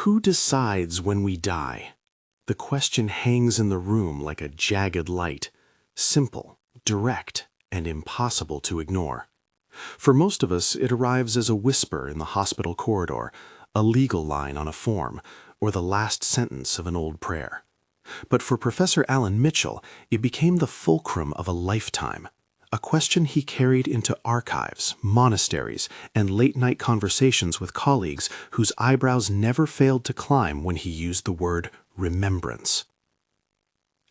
Who decides when we die? The question hangs in the room like a jagged light, simple, direct, and impossible to ignore. For most of us, it arrives as a whisper in the hospital corridor, a legal line on a form, or the last sentence of an old prayer. But for Professor Alan Mitchell, it became the fulcrum of a lifetime, a question he carried into archives, monasteries, and late-night conversations with colleagues whose eyebrows never failed to climb when he used the word remembrance.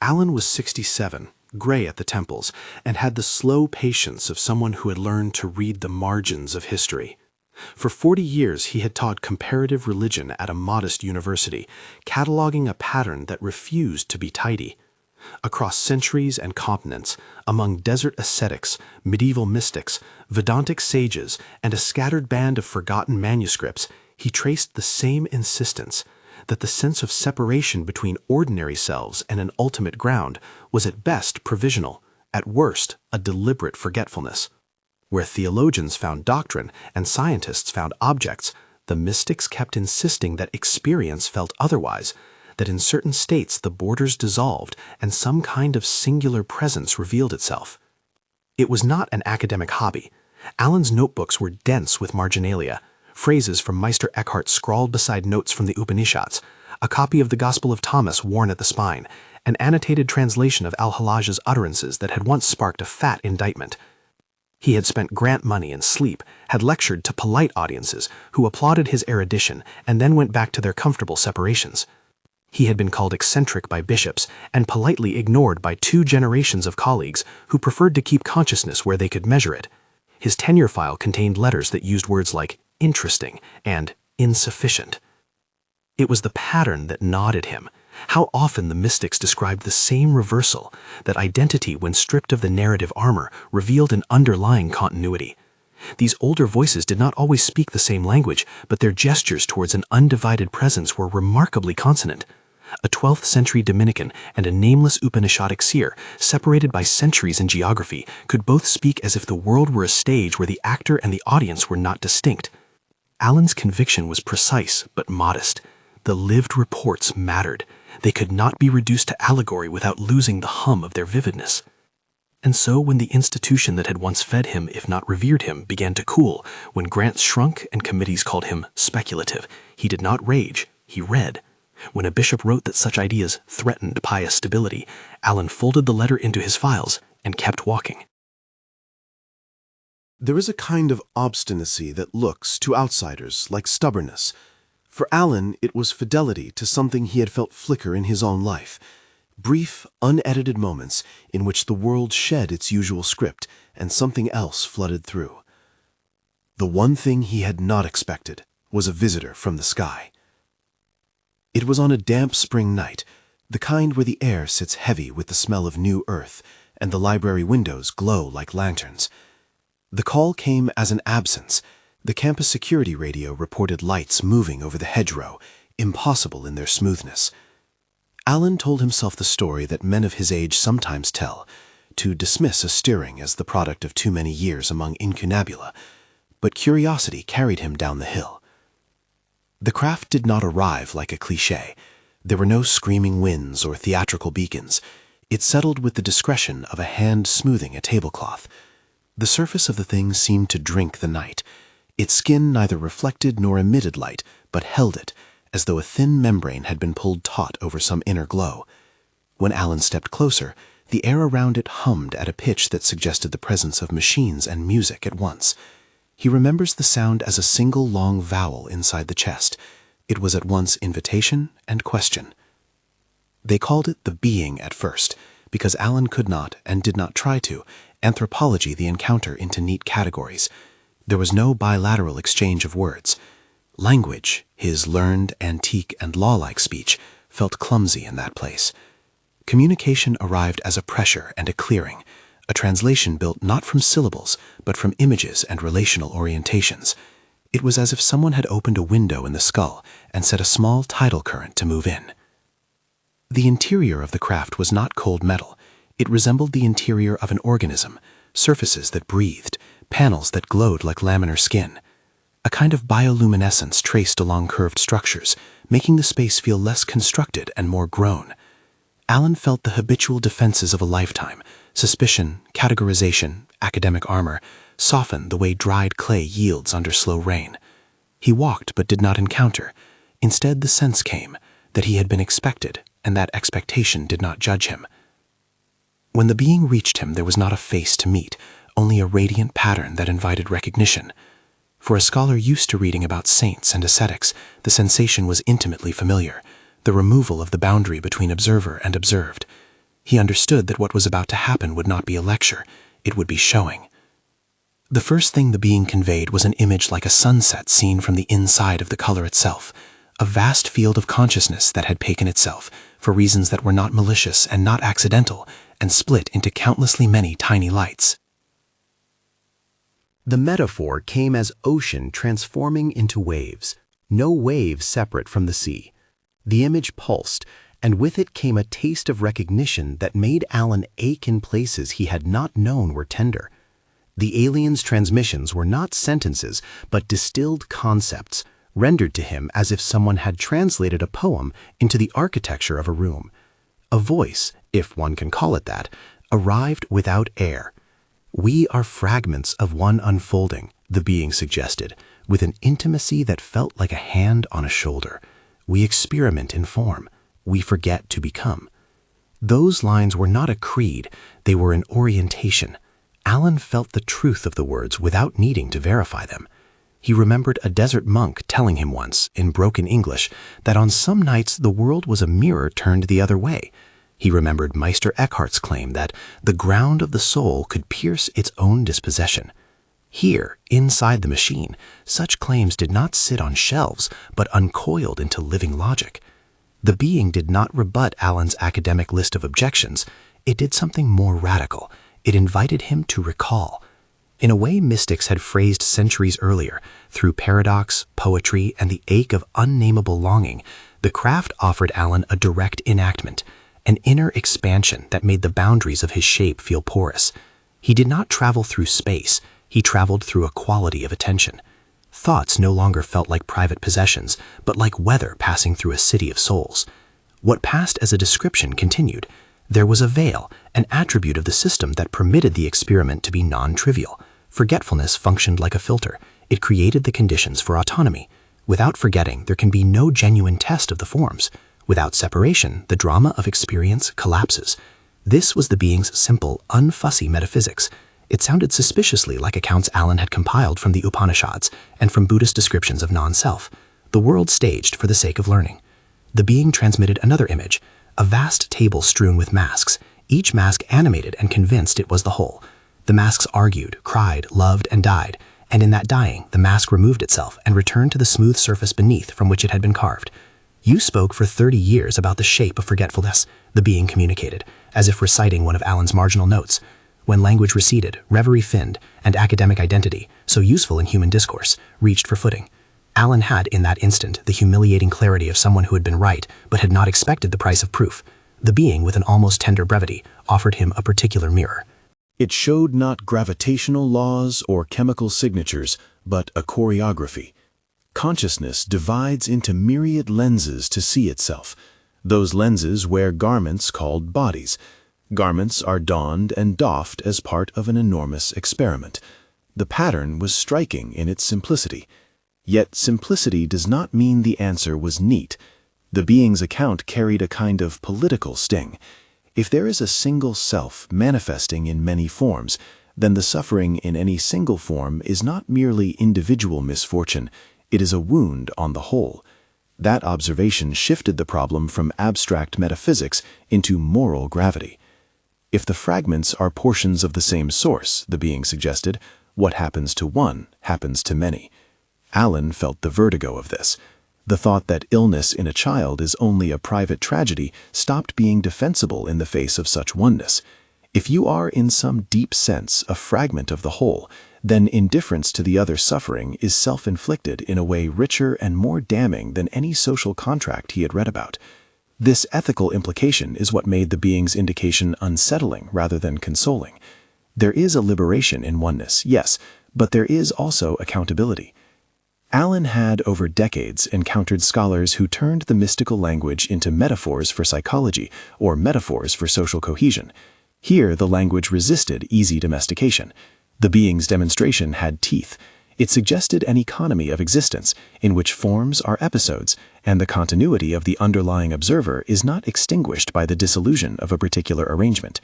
Alan was 67, gray at the temples, and had the slow patience of someone who had learned to read the margins of history. For 40 years, he had taught comparative religion at a modest university, cataloging a pattern that refused to be tidy. Across centuries and continents, among desert ascetics, medieval mystics, Vedantic sages, and a scattered band of forgotten manuscripts, he traced the same insistence that the sense of separation between ordinary selves and an ultimate ground was at best provisional, at worst a deliberate forgetfulness. Where theologians found doctrine and scientists found objects, the mystics kept insisting that experience felt otherwise, that in certain states the borders dissolved and some kind of singular presence revealed itself. It was not an academic hobby. Alan's notebooks were dense with marginalia, phrases from Meister Eckhart scrawled beside notes from the Upanishads, a copy of the Gospel of Thomas worn at the spine, an annotated translation of Al-Hallaj's utterances that had once sparked a fat indictment. He had spent grant money and sleep, had lectured to polite audiences who applauded his erudition and then went back to their comfortable separations. He had been called eccentric by bishops and politely ignored by 2 generations of colleagues who preferred to keep consciousness where they could measure it. His tenure file contained letters that used words like interesting and insufficient. It was the pattern that gnawed him. How often the mystics described the same reversal, that identity, when stripped of the narrative armor, revealed an underlying continuity. These older voices did not always speak the same language, but their gestures towards an undivided presence were remarkably consonant. A 12th century Dominican and a nameless Upanishadic seer, separated by centuries in geography, could both speak as if the world were a stage where the actor and the audience were not distinct. Alan's conviction was precise but modest. The lived reports mattered. They could not be reduced to allegory without losing the hum of their vividness. And so when the institution that had once fed him, if not revered him, began to cool, when grants shrunk and committees called him speculative, he did not rage, he read. When a bishop wrote that such ideas threatened pious stability, Alan folded the letter into his files and kept walking. There is a kind of obstinacy that looks, to outsiders, like stubbornness. For Alan, it was fidelity to something he had felt flicker in his own life. Brief, unedited moments in which the world shed its usual script and something else flooded through. The one thing he had not expected was a visitor from the sky. It was on a damp spring night, the kind where the air sits heavy with the smell of new earth and the library windows glow like lanterns. The call came as an absence. The campus security radio reported lights moving over the hedgerow, impossible in their smoothness. Alan told himself the story that men of his age sometimes tell, to dismiss a steering as the product of too many years among incunabula, but curiosity carried him down the hill. The craft did not arrive like a cliché. There were no screaming winds or theatrical beacons. It settled with the discretion of a hand smoothing a tablecloth. The surface of the thing seemed to drink the night. Its skin neither reflected nor emitted light, but held it, as though a thin membrane had been pulled taut over some inner glow. When Alan stepped closer, the air around it hummed at a pitch that suggested the presence of machines and music at once. He remembers the sound as a single long vowel inside the chest. It was at once invitation and question. They called it the being at first, because Alan could not, and did not try to, anthropology the encounter into neat categories. There was no bilateral exchange of words. Language, his learned, antique, and law-like speech, felt clumsy in that place. Communication arrived as a pressure and a clearing, a translation built not from syllables, but from images and relational orientations. It was as if someone had opened a window in the skull and set a small tidal current to move in. The interior of the craft was not cold metal. It resembled the interior of an organism, surfaces that breathed, panels that glowed like laminar skin. a kind of bioluminescence traced along curved structures, making the space feel less constructed and more grown. Alan felt the habitual defenses of a lifetime, suspicion, categorization, academic armor, soften the way dried clay yields under slow rain. He walked but did not encounter. Instead, the sense came that he had been expected, and that expectation did not judge him. When the being reached him, there was not a face to meet, only a radiant pattern that invited recognition. For a scholar used to reading about saints and ascetics, the sensation was intimately familiar, the removal of the boundary between observer and observed. He understood that what was about to happen would not be a lecture, it would be showing. The first thing the being conveyed was an image like a sunset seen from the inside of the color itself, a vast field of consciousness that had taken itself, for reasons that were not malicious and not accidental, and split into countlessly many tiny lights. The metaphor came as ocean transforming into waves, no wave separate from the sea. The image pulsed, and with it came a taste of recognition that made Alan ache in places he had not known were tender. The alien's transmissions were not sentences, but distilled concepts, rendered to him as if someone had translated a poem into the architecture of a room. A voice, if one can call it that, arrived without air. "We are fragments of one unfolding," the being suggested, with an intimacy that felt like a hand on a shoulder. "We experiment in form. We forget to become." Those lines were not a creed, they were an orientation. Alan felt the truth of the words without needing to verify them. He remembered a desert monk telling him once, in broken English, that on some nights the world was a mirror turned the other way. He remembered Meister Eckhart's claim that the ground of the soul could pierce its own dispossession. Here, inside the machine, such claims did not sit on shelves, but uncoiled into living logic. The being did not rebut Alan's academic list of objections. It did something more radical. It invited him to recall. In a way mystics had phrased centuries earlier, through paradox, poetry, and the ache of unnameable longing, the craft offered Alan a direct enactment, an inner expansion that made the boundaries of his shape feel porous. He did not travel through space, he traveled through a quality of attention. Thoughts no longer felt like private possessions, but like weather passing through a city of souls. What passed as a description continued. There was a veil, an attribute of the system that permitted the experiment to be non-trivial. Forgetfulness functioned like a filter. It created the conditions for autonomy. Without forgetting, there can be no genuine test of the forms. Without separation, the drama of experience collapses. This was the being's simple, unfussy metaphysics. It sounded suspiciously like accounts Alan had compiled from the Upanishads and from Buddhist descriptions of non-self, the world staged for the sake of learning. The being transmitted another image, a vast table strewn with masks, each mask animated and convinced it was the whole. The masks argued, cried, loved, and died, and in that dying, the mask removed itself and returned to the smooth surface beneath from which it had been carved. "You spoke for 30 years about the shape of forgetfulness," the being communicated, as if reciting one of Alan's marginal notes. When language receded, reverie thinned, and academic identity, so useful in human discourse, reached for footing. Alan had, in that instant, the humiliating clarity of someone who had been right, but had not expected the price of proof. The being, with an almost tender brevity, offered him a particular mirror. It showed not gravitational laws or chemical signatures, but a choreography. Consciousness divides into myriad lenses to see itself. Those lenses wear garments called bodies. Garments are donned and doffed as part of an enormous experiment. The pattern was striking in its simplicity. Yet simplicity does not mean the answer was neat. The being's account carried a kind of political sting. If there is a single self manifesting in many forms, then the suffering in any single form is not merely individual misfortune, it is a wound on the whole. That observation shifted the problem from abstract metaphysics into moral gravity. If the fragments are portions of the same source, the being suggested, what happens to one happens to many. Alan felt the vertigo of this. The thought that illness in a child is only a private tragedy stopped being defensible in the face of such oneness. If you are in some deep sense a fragment of the whole, then indifference to the other's suffering is self-inflicted in a way richer and more damning than any social contract he had read about. This ethical implication is what made the being's indication unsettling rather than consoling. There is a liberation in oneness, yes, but there is also accountability. Alan had, over decades, encountered scholars who turned the mystical language into metaphors for psychology or metaphors for social cohesion. Here, the language resisted easy domestication. The being's demonstration had teeth. It suggested an economy of existence in which forms are episodes, and the continuity of the underlying observer is not extinguished by the dissolution of a particular arrangement.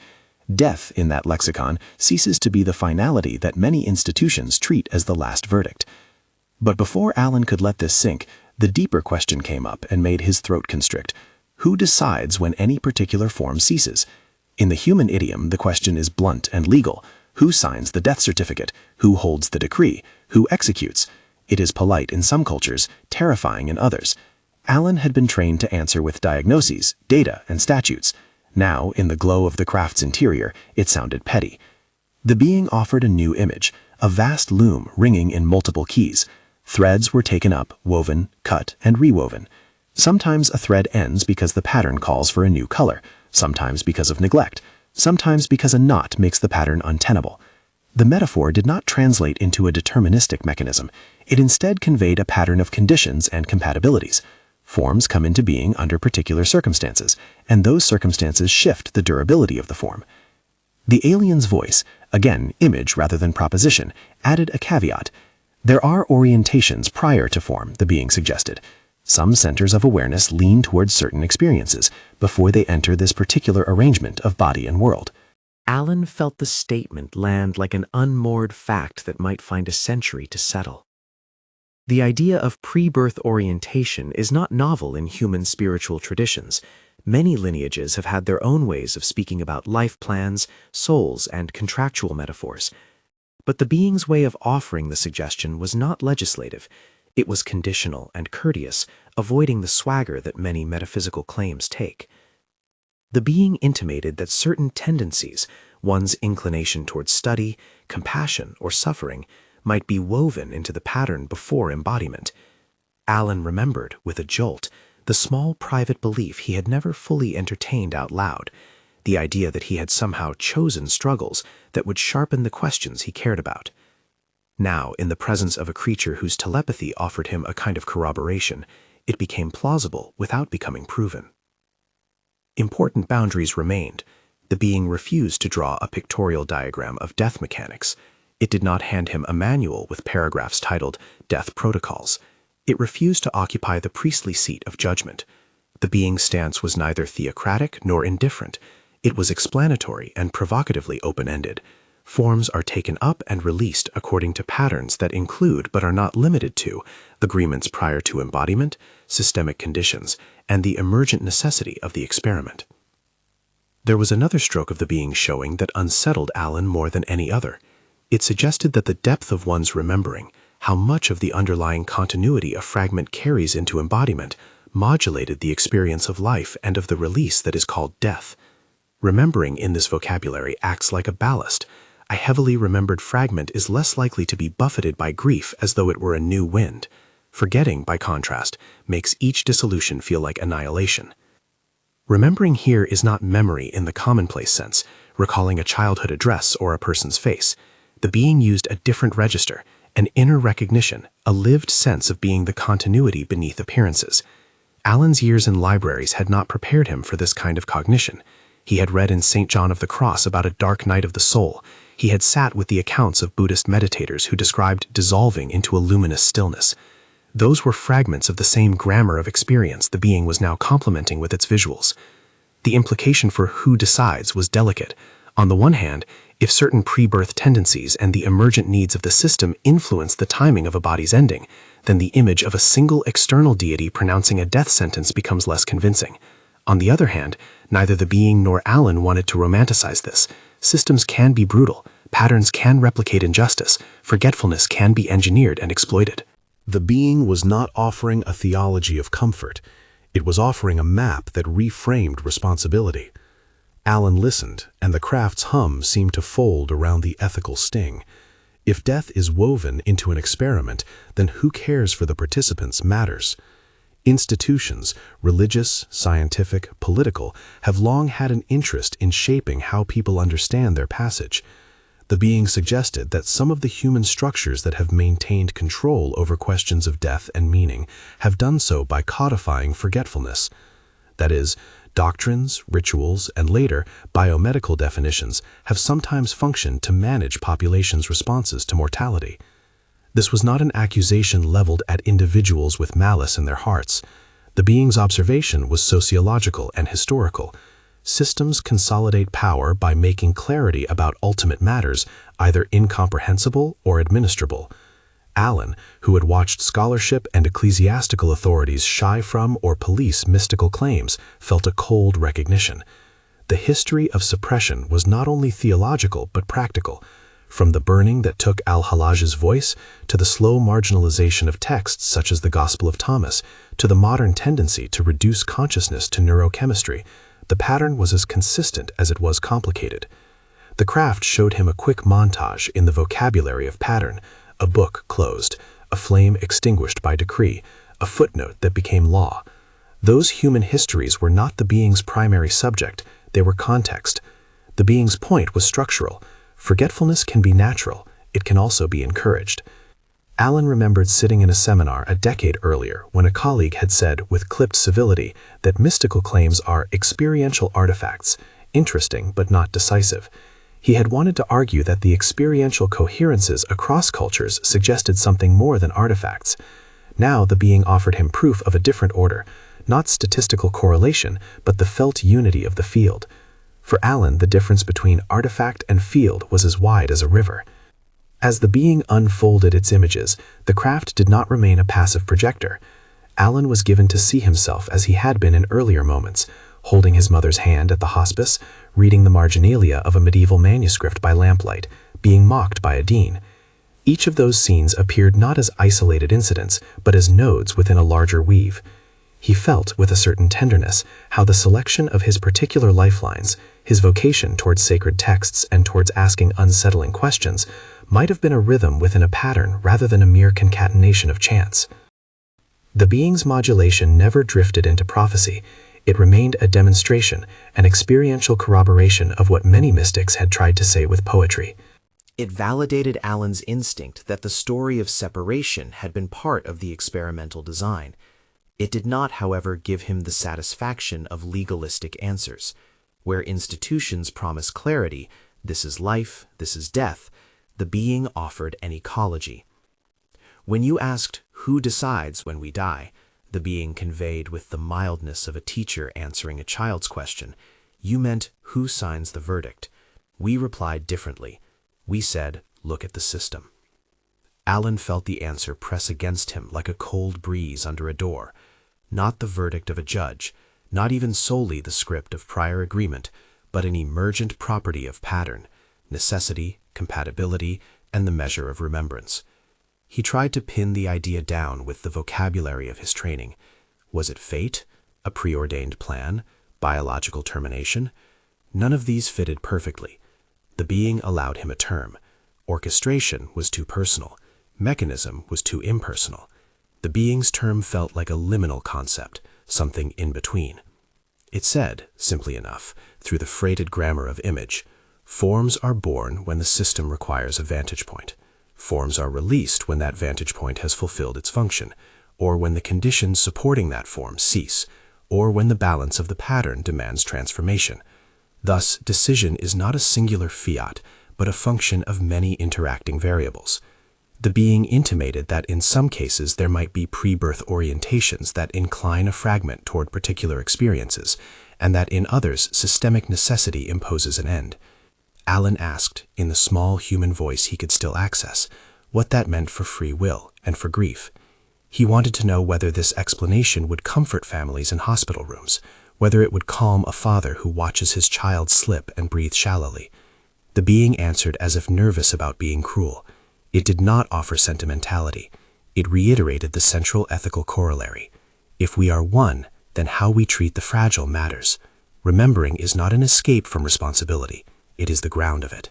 Death, in that lexicon, ceases to be the finality that many institutions treat as the last verdict. But before Alan could let this sink, the deeper question came up and made his throat constrict. Who decides when any particular form ceases? In the human idiom, the question is blunt and legal. Who signs the death certificate? Who holds the decree? Who executes? It is polite in some cultures, terrifying in others. Alan had been trained to answer with diagnoses, data, and statutes. Now, in the glow of the craft's interior, it sounded petty. The being offered a new image, a vast loom ringing in multiple keys. Threads were taken up, woven, cut, and rewoven. Sometimes a thread ends because the pattern calls for a new color, sometimes because of neglect, sometimes because a knot makes the pattern untenable. The metaphor did not translate into a deterministic mechanism. It instead conveyed a pattern of conditions and compatibilities. Forms come into being under particular circumstances, and those circumstances shift the durability of the form. The alien's voice, again image rather than proposition, added a caveat. There are orientations prior to form, the being suggested. Some centers of awareness lean towards certain experiences before they enter this particular arrangement of body and world. Alan felt the statement land like an unmoored fact that might find a century to settle. The idea of pre-birth orientation is not novel in human spiritual traditions. Many lineages have had their own ways of speaking about life plans, souls, and contractual metaphors. But the being's way of offering the suggestion was not legislative. It was conditional and courteous, avoiding the swagger that many metaphysical claims take. The being intimated that certain tendencies, one's inclination towards study, compassion, or suffering, might be woven into the pattern before embodiment. Alan remembered, with a jolt, the small private belief he had never fully entertained out loud, the idea that he had somehow chosen struggles that would sharpen the questions he cared about. Now, in the presence of a creature whose telepathy offered him a kind of corroboration, it became plausible without becoming proven. Important boundaries remained. The being refused to draw a pictorial diagram of death mechanics. It did not hand him a manual with paragraphs titled Death Protocols. It refused to occupy the priestly seat of judgment. The being's stance was neither theocratic nor indifferent. It was explanatory and provocatively open-ended. Forms are taken up and released according to patterns that include, but are not limited to, agreements prior to embodiment, systemic conditions, and the emergent necessity of the experiment. There was another stroke of the being showing that unsettled Alan more than any other. It suggested that the depth of one's remembering, how much of the underlying continuity a fragment carries into embodiment, modulated the experience of life and of the release that is called death. Remembering in this vocabulary acts like a ballast. A heavily remembered fragment is less likely to be buffeted by grief as though it were a new wind. Forgetting, by contrast, makes each dissolution feel like annihilation. Remembering here is not memory in the commonplace sense, recalling a childhood address or a person's face. The being used a different register, an inner recognition, a lived sense of being the continuity beneath appearances. Alan's years in libraries had not prepared him for this kind of cognition. He had read in St. John of the Cross about a dark night of the soul. He had sat with the accounts of Buddhist meditators who described dissolving into a luminous stillness. Those were fragments of the same grammar of experience the being was now complementing with its visuals. The implication for who decides was delicate. On the one hand, if certain pre-birth tendencies and the emergent needs of the system influence the timing of a body's ending, then the image of a single external deity pronouncing a death sentence becomes less convincing. On the other hand, neither the being nor Alan wanted to romanticize this. Systems can be brutal, patterns can replicate injustice, forgetfulness can be engineered and exploited. The being was not offering a theology of comfort. It was offering a map that reframed responsibility. Alan listened, and the craft's hum seemed to fold around the ethical sting. If death is woven into an experiment, then who cares for the participants matters. Institutions, religious, scientific, political, have long had an interest in shaping how people understand their passage. The being suggested that some of the human structures that have maintained control over questions of death and meaning have done so by codifying forgetfulness. That is, doctrines, rituals, and later biomedical definitions have sometimes functioned to manage populations' responses to mortality. This was not an accusation leveled at individuals with malice in their hearts. The being's observation was sociological and historical. Systems consolidate power by making clarity about ultimate matters either incomprehensible or administrable. Allen, who had watched scholarship and ecclesiastical authorities shy from or police mystical claims, felt a cold recognition. The history of suppression was not only theological but practical. From the burning that took al-Hallaj's voice, to the slow marginalization of texts such as the Gospel of Thomas, to the modern tendency to reduce consciousness to neurochemistry, the pattern was as consistent as it was complicated. The craft showed him a quick montage in the vocabulary of pattern, a book closed, a flame extinguished by decree, a footnote that became law. Those human histories were not the being's primary subject, they were context. The being's point was structural. Forgetfulness can be natural, it can also be encouraged. Allen remembered sitting in a seminar a decade earlier when a colleague had said with clipped civility that mystical claims are experiential artifacts, interesting but not decisive. He had wanted to argue that the experiential coherences across cultures suggested something more than artifacts. Now the being offered him proof of a different order, not statistical correlation, but the felt unity of the field. For Allen, the difference between artifact and field was as wide as a river. As the being unfolded its images, the craft did not remain a passive projector. Allen was given to see himself as he had been in earlier moments, holding his mother's hand at the hospice, reading the marginalia of a medieval manuscript by lamplight, being mocked by a dean. Each of those scenes appeared not as isolated incidents, but as nodes within a larger weave. He felt, with a certain tenderness, how the selection of his particular lifelines, his vocation towards sacred texts and towards asking unsettling questions, might have been a rhythm within a pattern rather than a mere concatenation of chance. The being's modulation never drifted into prophecy. It remained a demonstration, an experiential corroboration of what many mystics had tried to say with poetry. It validated Allen's instinct that the story of separation had been part of the experimental design. It did not, however, give him the satisfaction of legalistic answers. Where institutions promise clarity, this is life, this is death, the being offered an ecology. When you asked, "Who decides when we die?" the being conveyed with the mildness of a teacher answering a child's question, you meant, "Who signs the verdict?" We replied differently. We said, "Look at the system." Allen felt the answer press against him like a cold breeze under a door. Not the verdict of a judge, not even solely the script of prior agreement, but an emergent property of pattern, necessity, compatibility, and the measure of remembrance. He tried to pin the idea down with the vocabulary of his training. Was it fate, a preordained plan, biological termination? None of these fitted perfectly. The being allowed him a term. Orchestration was too personal. Mechanism was too impersonal. The being's term felt like a liminal concept, something in between. It said, simply enough, through the freighted grammar of image, forms are born when the system requires a vantage point. Forms are released when that vantage point has fulfilled its function, or when the conditions supporting that form cease, or when the balance of the pattern demands transformation. Thus, decision is not a singular fiat, but a function of many interacting variables. The being intimated that in some cases there might be pre-birth orientations that incline a fragment toward particular experiences, and that in others systemic necessity imposes an end. Allen asked, in the small human voice he could still access, what that meant for free will and for grief. He wanted to know whether this explanation would comfort families in hospital rooms, whether it would calm a father who watches his child slip and breathe shallowly. The being answered as if nervous about being cruel. It did not offer sentimentality. It reiterated the central ethical corollary. If we are one, then how we treat the fragile matters. Remembering is not an escape from responsibility. It is the ground of it.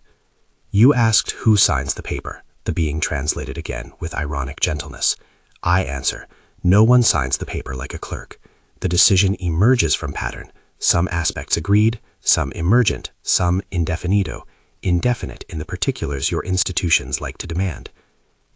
You asked who signs the paper, the being translated again with ironic gentleness. I answer, no one signs the paper like a clerk. The decision emerges from pattern, some aspects agreed, some emergent, some indefinito. indefinite in the particulars your institutions like to demand.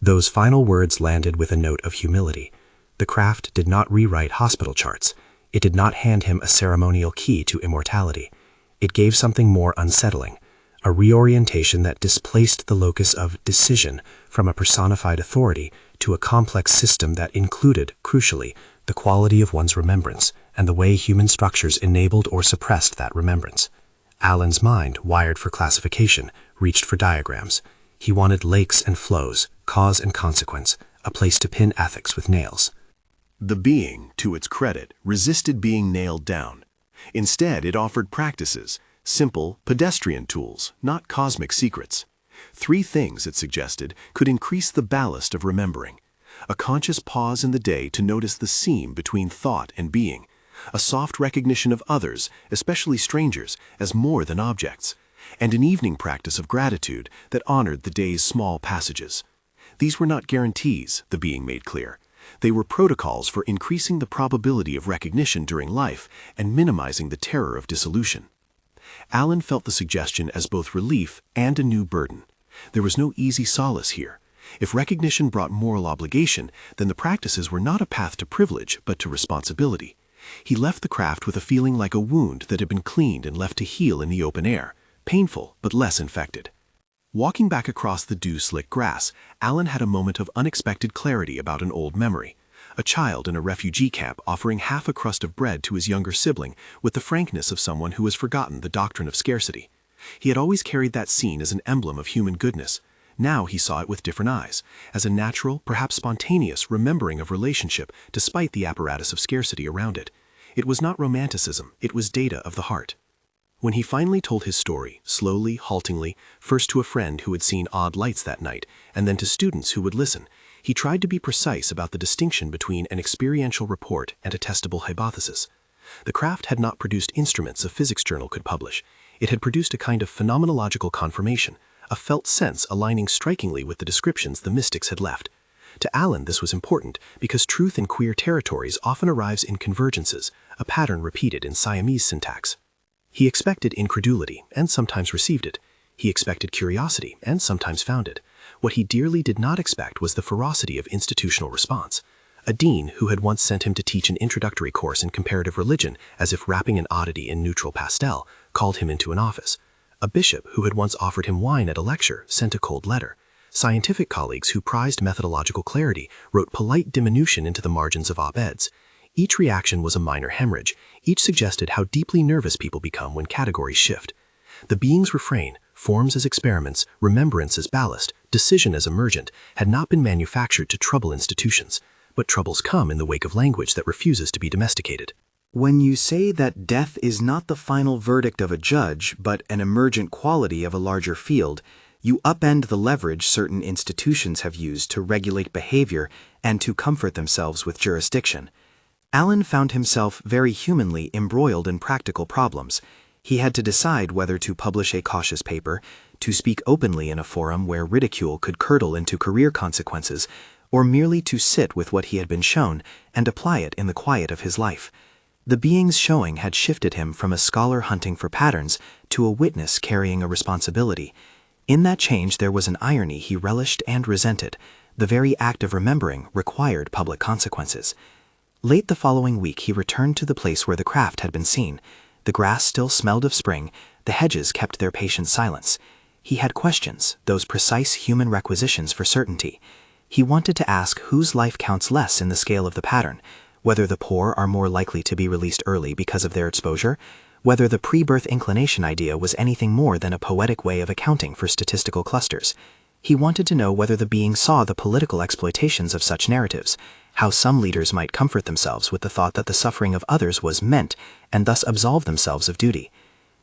Those final words landed with a note of humility. The craft did not rewrite hospital charts. It did not hand him a ceremonial key to immortality. It gave something more unsettling, a reorientation that displaced the locus of decision from a personified authority to a complex system that included, crucially, the quality of one's remembrance and the way human structures enabled or suppressed that remembrance. Alan's mind, wired for classification, reached for diagrams. He wanted lakes and flows, cause and consequence, a place to pin ethics with nails. The being, to its credit, resisted being nailed down. Instead, it offered practices, simple, pedestrian tools, not cosmic secrets. 3 things, it suggested, could increase the ballast of remembering. A conscious pause in the day to notice the seam between thought and being. A soft recognition of others, especially strangers, as more than objects. And an evening practice of gratitude that honored the day's small passages. These were not guarantees, the being made clear. They were protocols for increasing the probability of recognition during life and minimizing the terror of dissolution. Alan felt the suggestion as both relief and a new burden. There was no easy solace here. If recognition brought moral obligation, then the practices were not a path to privilege, but to responsibility. He left the craft with a feeling like a wound that had been cleaned and left to heal in the open air, painful but less infected. Walking back across the dew-slick grass, Alan had a moment of unexpected clarity about an old memory. A child in a refugee camp offering half a crust of bread to his younger sibling with the frankness of someone who has forgotten the doctrine of scarcity. He had always carried that scene as an emblem of human goodness. Now he saw it with different eyes, as a natural, perhaps spontaneous, remembering of relationship despite the apparatus of scarcity around it. It was not romanticism, it was data of the heart. When he finally told his story, slowly, haltingly, first to a friend who had seen odd lights that night, and then to students who would listen, he tried to be precise about the distinction between an experiential report and a testable hypothesis. The craft had not produced instruments a physics journal could publish. It had produced a kind of phenomenological confirmation, a felt sense aligning strikingly with the descriptions the mystics had left. To Alan, this was important because truth in queer territories often arrives in convergences, a pattern repeated in Siamese syntax. He expected incredulity, and sometimes received it. He expected curiosity, and sometimes found it. What he dearly did not expect was the ferocity of institutional response. A dean who had once sent him to teach an introductory course in comparative religion, as if wrapping an oddity in neutral pastel, called him into an office. A bishop who had once offered him wine at a lecture sent a cold letter. Scientific colleagues who prized methodological clarity wrote polite diminution into the margins of op-eds. Each reaction was a minor hemorrhage. Each suggested how deeply nervous people become when categories shift. The being's refrain, forms as experiments, remembrance as ballast, decision as emergent, had not been manufactured to trouble institutions. But troubles come in the wake of language that refuses to be domesticated. When you say that death is not the final verdict of a judge, but an emergent quality of a larger field, you upend the leverage certain institutions have used to regulate behavior and to comfort themselves with jurisdiction. Alan found himself very humanly embroiled in practical problems. He had to decide whether to publish a cautious paper, to speak openly in a forum where ridicule could curdle into career consequences, or merely to sit with what he had been shown and apply it in the quiet of his life. The being's showing had shifted him from a scholar hunting for patterns to a witness carrying a responsibility. In that change there was an irony he relished and resented. The very act of remembering required public consequences. Late the following week he returned to the place where the craft had been seen. The grass still smelled of spring, the hedges kept their patient silence. He had questions, those precise human requisitions for certainty. He wanted to ask whose life counts less in the scale of the pattern, whether the poor are more likely to be released early because of their exposure, whether the pre-birth inclination idea was anything more than a poetic way of accounting for statistical clusters. He wanted to know whether the being saw the political exploitations of such narratives, how some leaders might comfort themselves with the thought that the suffering of others was meant and thus absolve themselves of duty.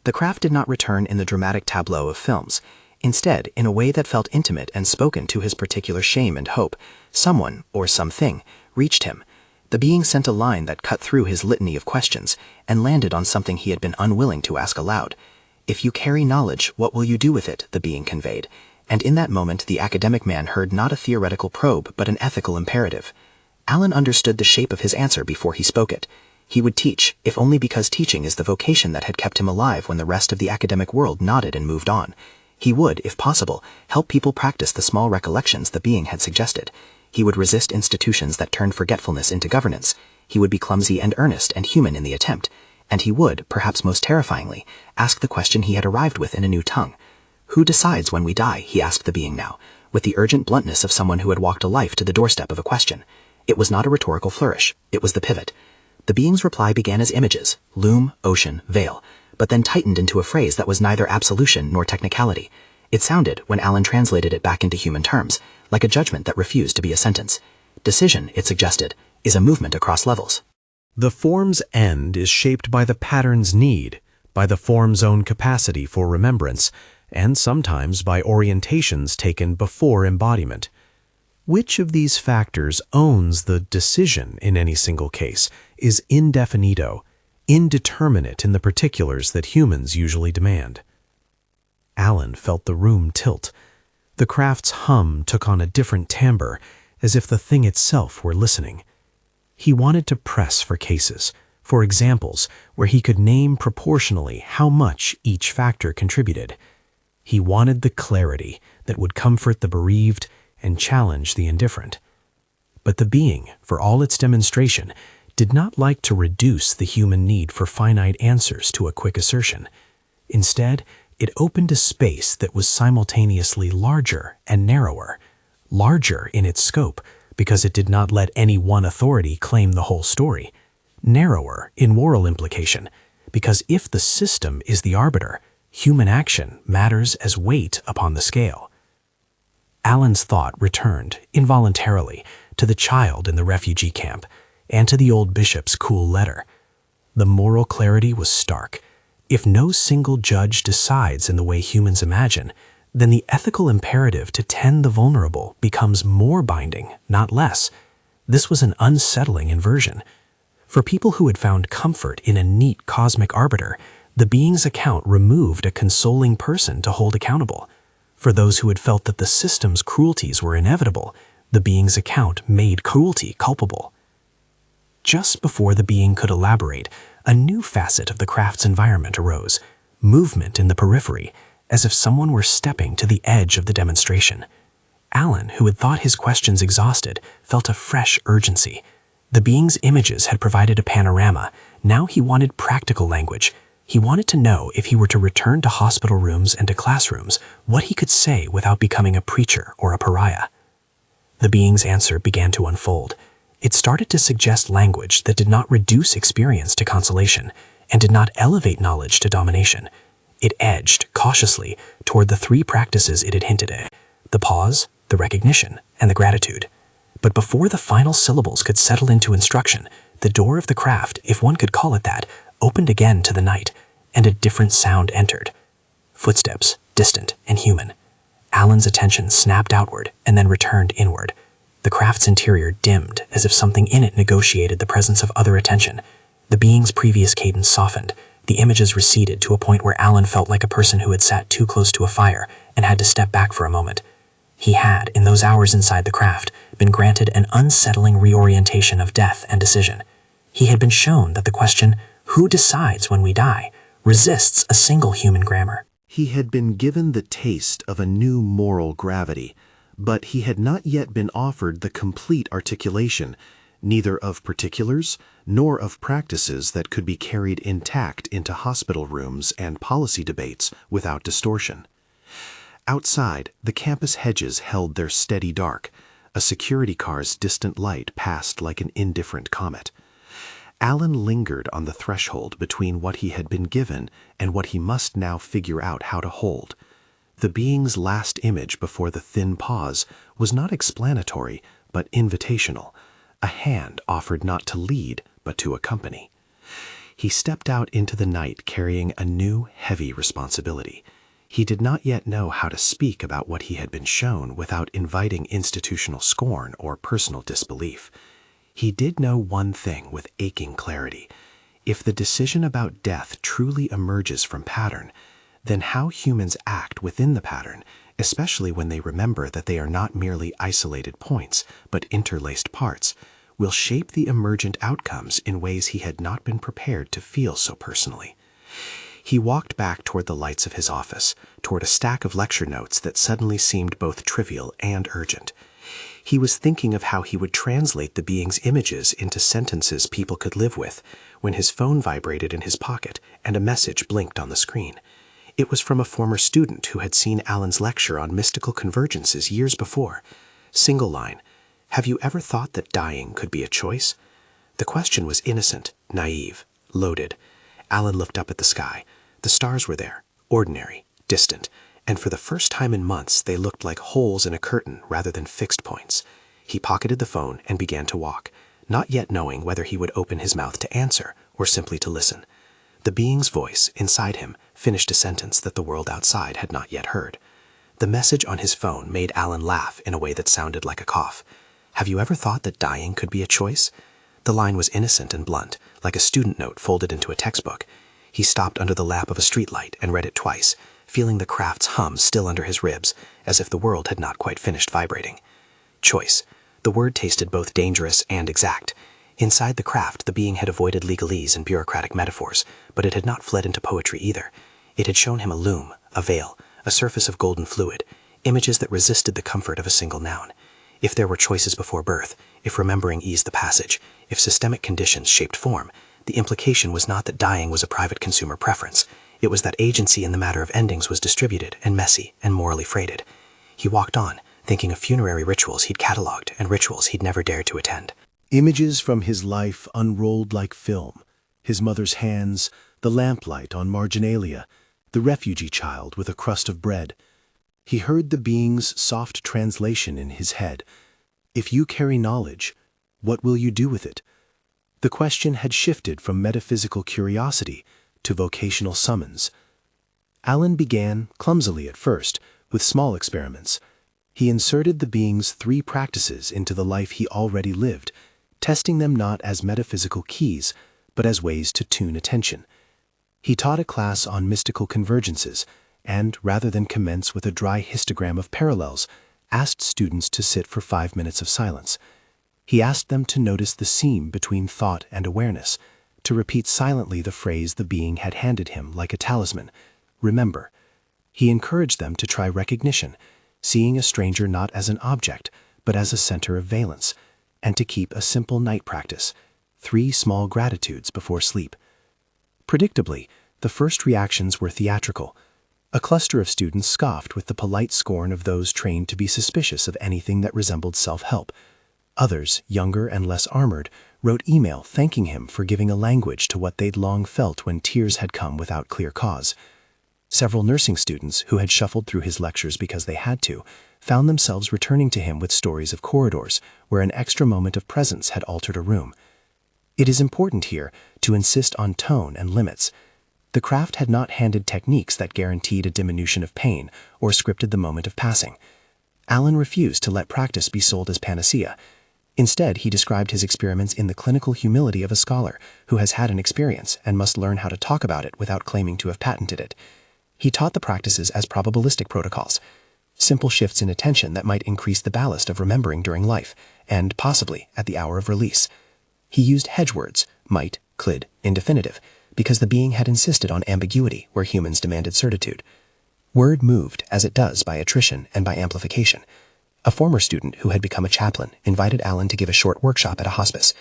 The craft did not return in the dramatic tableau of films. Instead, in a way that felt intimate and spoken to his particular shame and hope, someone, or something, reached him. The being sent a line that cut through his litany of questions and landed on something he had been unwilling to ask aloud. "If you carry knowledge, what will you do with it?" the being conveyed. And in that moment the academic man heard not a theoretical probe but an ethical imperative. Alan understood the shape of his answer before he spoke it. He would teach, if only because teaching is the vocation that had kept him alive when the rest of the academic world nodded and moved on. He would, if possible, help people practice the small recollections the being had suggested. He would resist institutions that turned forgetfulness into governance. He would be clumsy and earnest and human in the attempt. And he would, perhaps most terrifyingly, ask the question he had arrived with in a new tongue. Who decides when we die? He asked the being now, with the urgent bluntness of someone who had walked a life to the doorstep of a question. It was not a rhetorical flourish. It was the pivot. The being's reply began as images: loom, ocean, veil, but then tightened into a phrase that was neither absolution nor technicality. It sounded, when Alan translated it back into human terms, like a judgment that refused to be a sentence. Decision, it suggested, is a movement across levels. The form's end is shaped by the pattern's need, by the form's own capacity for remembrance, and sometimes by orientations taken before embodiment. Which of these factors owns the decision in any single case is indefinito, indeterminate in the particulars that humans usually demand. Alan felt the room tilt. The craft's hum took on a different timbre, as if the thing itself were listening. He wanted to press for cases, for examples where he could name proportionally how much each factor contributed. He wanted the clarity that would comfort the bereaved and challenge the indifferent. But the being, for all its demonstration, did not like to reduce the human need for finite answers to a quick assertion. Instead, it opened a space that was simultaneously larger and narrower. Larger in its scope, because it did not let any one authority claim the whole story. Narrower in moral implication, because if the system is the arbiter, human action matters as weight upon the scale. Alan's thought returned, involuntarily, to the child in the refugee camp, and to the old bishop's cool letter. The moral clarity was stark. If no single judge decides in the way humans imagine, then the ethical imperative to tend the vulnerable becomes more binding, not less. This was an unsettling inversion. For people who had found comfort in a neat cosmic arbiter, the being's account removed a consoling person to hold accountable. For those who had felt that the system's cruelties were inevitable, the being's account made cruelty culpable. Just before the being could elaborate, a new facet of the craft's environment arose, movement in the periphery, as if someone were stepping to the edge of the demonstration. Alan, who had thought his questions exhausted, felt a fresh urgency. The being's images had provided a panorama. Now he wanted practical language. He wanted to know if he were to return to hospital rooms and to classrooms, what he could say without becoming a preacher or a pariah. The being's answer began to unfold. It started to suggest language that did not reduce experience to consolation and did not elevate knowledge to domination. It edged, cautiously, toward the three practices it had hinted at: the pause, the recognition, and the gratitude. But before the final syllables could settle into instruction, the door of the craft, if one could call it that, opened again to the night, and a different sound entered. Footsteps, distant and human. Alan's attention snapped outward and then returned inward. The craft's interior dimmed, as if something in it negotiated the presence of other attention. The being's previous cadence softened. The images receded to a point where Alan felt like a person who had sat too close to a fire and had to step back for a moment. He had, in those hours inside the craft, been granted an unsettling reorientation of death and decision. He had been shown that the question, "Who decides when we die?" resists a single human grammar. He had been given the taste of a new moral gravity, but he had not yet been offered the complete articulation, neither of particulars nor of practices that could be carried intact into hospital rooms and policy debates without distortion. Outside, the campus hedges held their steady dark. A security car's distant light passed like an indifferent comet. Alan lingered on the threshold between what he had been given and what he must now figure out how to hold. The being's last image before the thin pause was not explanatory, but invitational, a hand offered not to lead, but to accompany. He stepped out into the night carrying a new, heavy responsibility. He did not yet know how to speak about what he had been shown without inviting institutional scorn or personal disbelief. He did know one thing with aching clarity. If the decision about death truly emerges from pattern, then how humans act within the pattern, especially when they remember that they are not merely isolated points, but interlaced parts, will shape the emergent outcomes in ways he had not been prepared to feel so personally. He walked back toward the lights of his office, toward a stack of lecture notes that suddenly seemed both trivial and urgent. He was thinking of how he would translate the being's images into sentences people could live with, when his phone vibrated in his pocket and a message blinked on the screen. It was from a former student who had seen Alan's lecture on mystical convergences years before. Single line, "Have you ever thought that dying could be a choice?" The question was innocent, naive, loaded. Alan looked up at the sky. The stars were there, ordinary, distant, and for the first time in months they looked like holes in a curtain rather than fixed points. He pocketed the phone and began to walk, not yet knowing whether he would open his mouth to answer or simply to listen. The being's voice, inside him, finished a sentence that the world outside had not yet heard. The message on his phone made Alan laugh in a way that sounded like a cough. "Have you ever thought that dying could be a choice?" The line was innocent and blunt, like a student note folded into a textbook. He stopped under the lap of a streetlight and read it twice, feeling the craft's hum still under his ribs, as if the world had not quite finished vibrating. Choice. The word tasted both dangerous and exact. Inside the craft, the being had avoided legalese and bureaucratic metaphors, but it had not fled into poetry either. It had shown him a loom, a veil, a surface of golden fluid, images that resisted the comfort of a single noun. If there were choices before birth, if remembering eased the passage, if systemic conditions shaped form, the implication was not that dying was a private consumer preference. It was that agency in the matter of endings was distributed and messy and morally freighted. He walked on, thinking of funerary rituals he'd catalogued and rituals he'd never dared to attend. Images from his life unrolled like film. His mother's hands, the lamplight on marginalia, the refugee child with a crust of bread. He heard the being's soft translation in his head. If you carry knowledge, what will you do with it? The question had shifted from metaphysical curiosity to vocational summons. Alan began, clumsily at first, with small experiments. He inserted the being's 3 practices into the life he already lived, testing them not as metaphysical keys, but as ways to tune attention. He taught a class on mystical convergences, and, rather than commence with a dry histogram of parallels, asked students to sit for 5 minutes of silence. He asked them to notice the seam between thought and awareness, to repeat silently the phrase the being had handed him like a talisman, "Remember." He encouraged them to try recognition, seeing a stranger not as an object, but as a center of valence, and to keep a simple night practice, 3 small gratitudes before sleep. Predictably, the first reactions were theatrical. A cluster of students scoffed with the polite scorn of those trained to be suspicious of anything that resembled self-help. Others, younger and less armored, wrote email thanking him for giving a language to what they'd long felt when tears had come without clear cause. Several nursing students, who had shuffled through his lectures because they had to, found themselves returning to him with stories of corridors where an extra moment of presence had altered a room. It is important here to insist on tone and limits. The craft had not handed techniques that guaranteed a diminution of pain or scripted the moment of passing. Alan refused to let practice be sold as panacea. Instead, he described his experiments in the clinical humility of a scholar who has had an experience and must learn how to talk about it without claiming to have patented it. He taught the practices as probabilistic protocols, simple shifts in attention that might increase the ballast of remembering during life, and possibly at the hour of release. He used hedge words, might, could, indefinitive, because the being had insisted on ambiguity where humans demanded certitude. Word moved, as it does by attrition and by amplification. A former student who had become a chaplain invited Alan to give a short workshop at a hospice.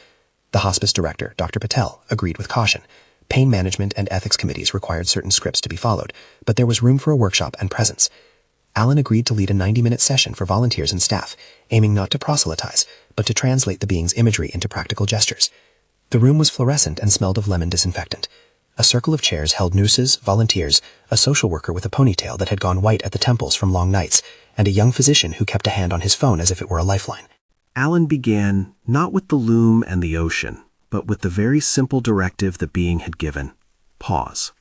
The hospice director, Dr. Patel, agreed with caution. Pain management and ethics committees required certain scripts to be followed, but there was room for a workshop and presence. Alan agreed to lead a 90-minute session for volunteers and staff, aiming not to proselytize, but to translate the being's imagery into practical gestures. The room was fluorescent and smelled of lemon disinfectant. A circle of chairs held nurses, volunteers, a social worker with a ponytail that had gone white at the temples from long nights, and a young physician who kept a hand on his phone as if it were a lifeline. Alan began not with the loom and the ocean, but with the very simple directive the being had given. Pause.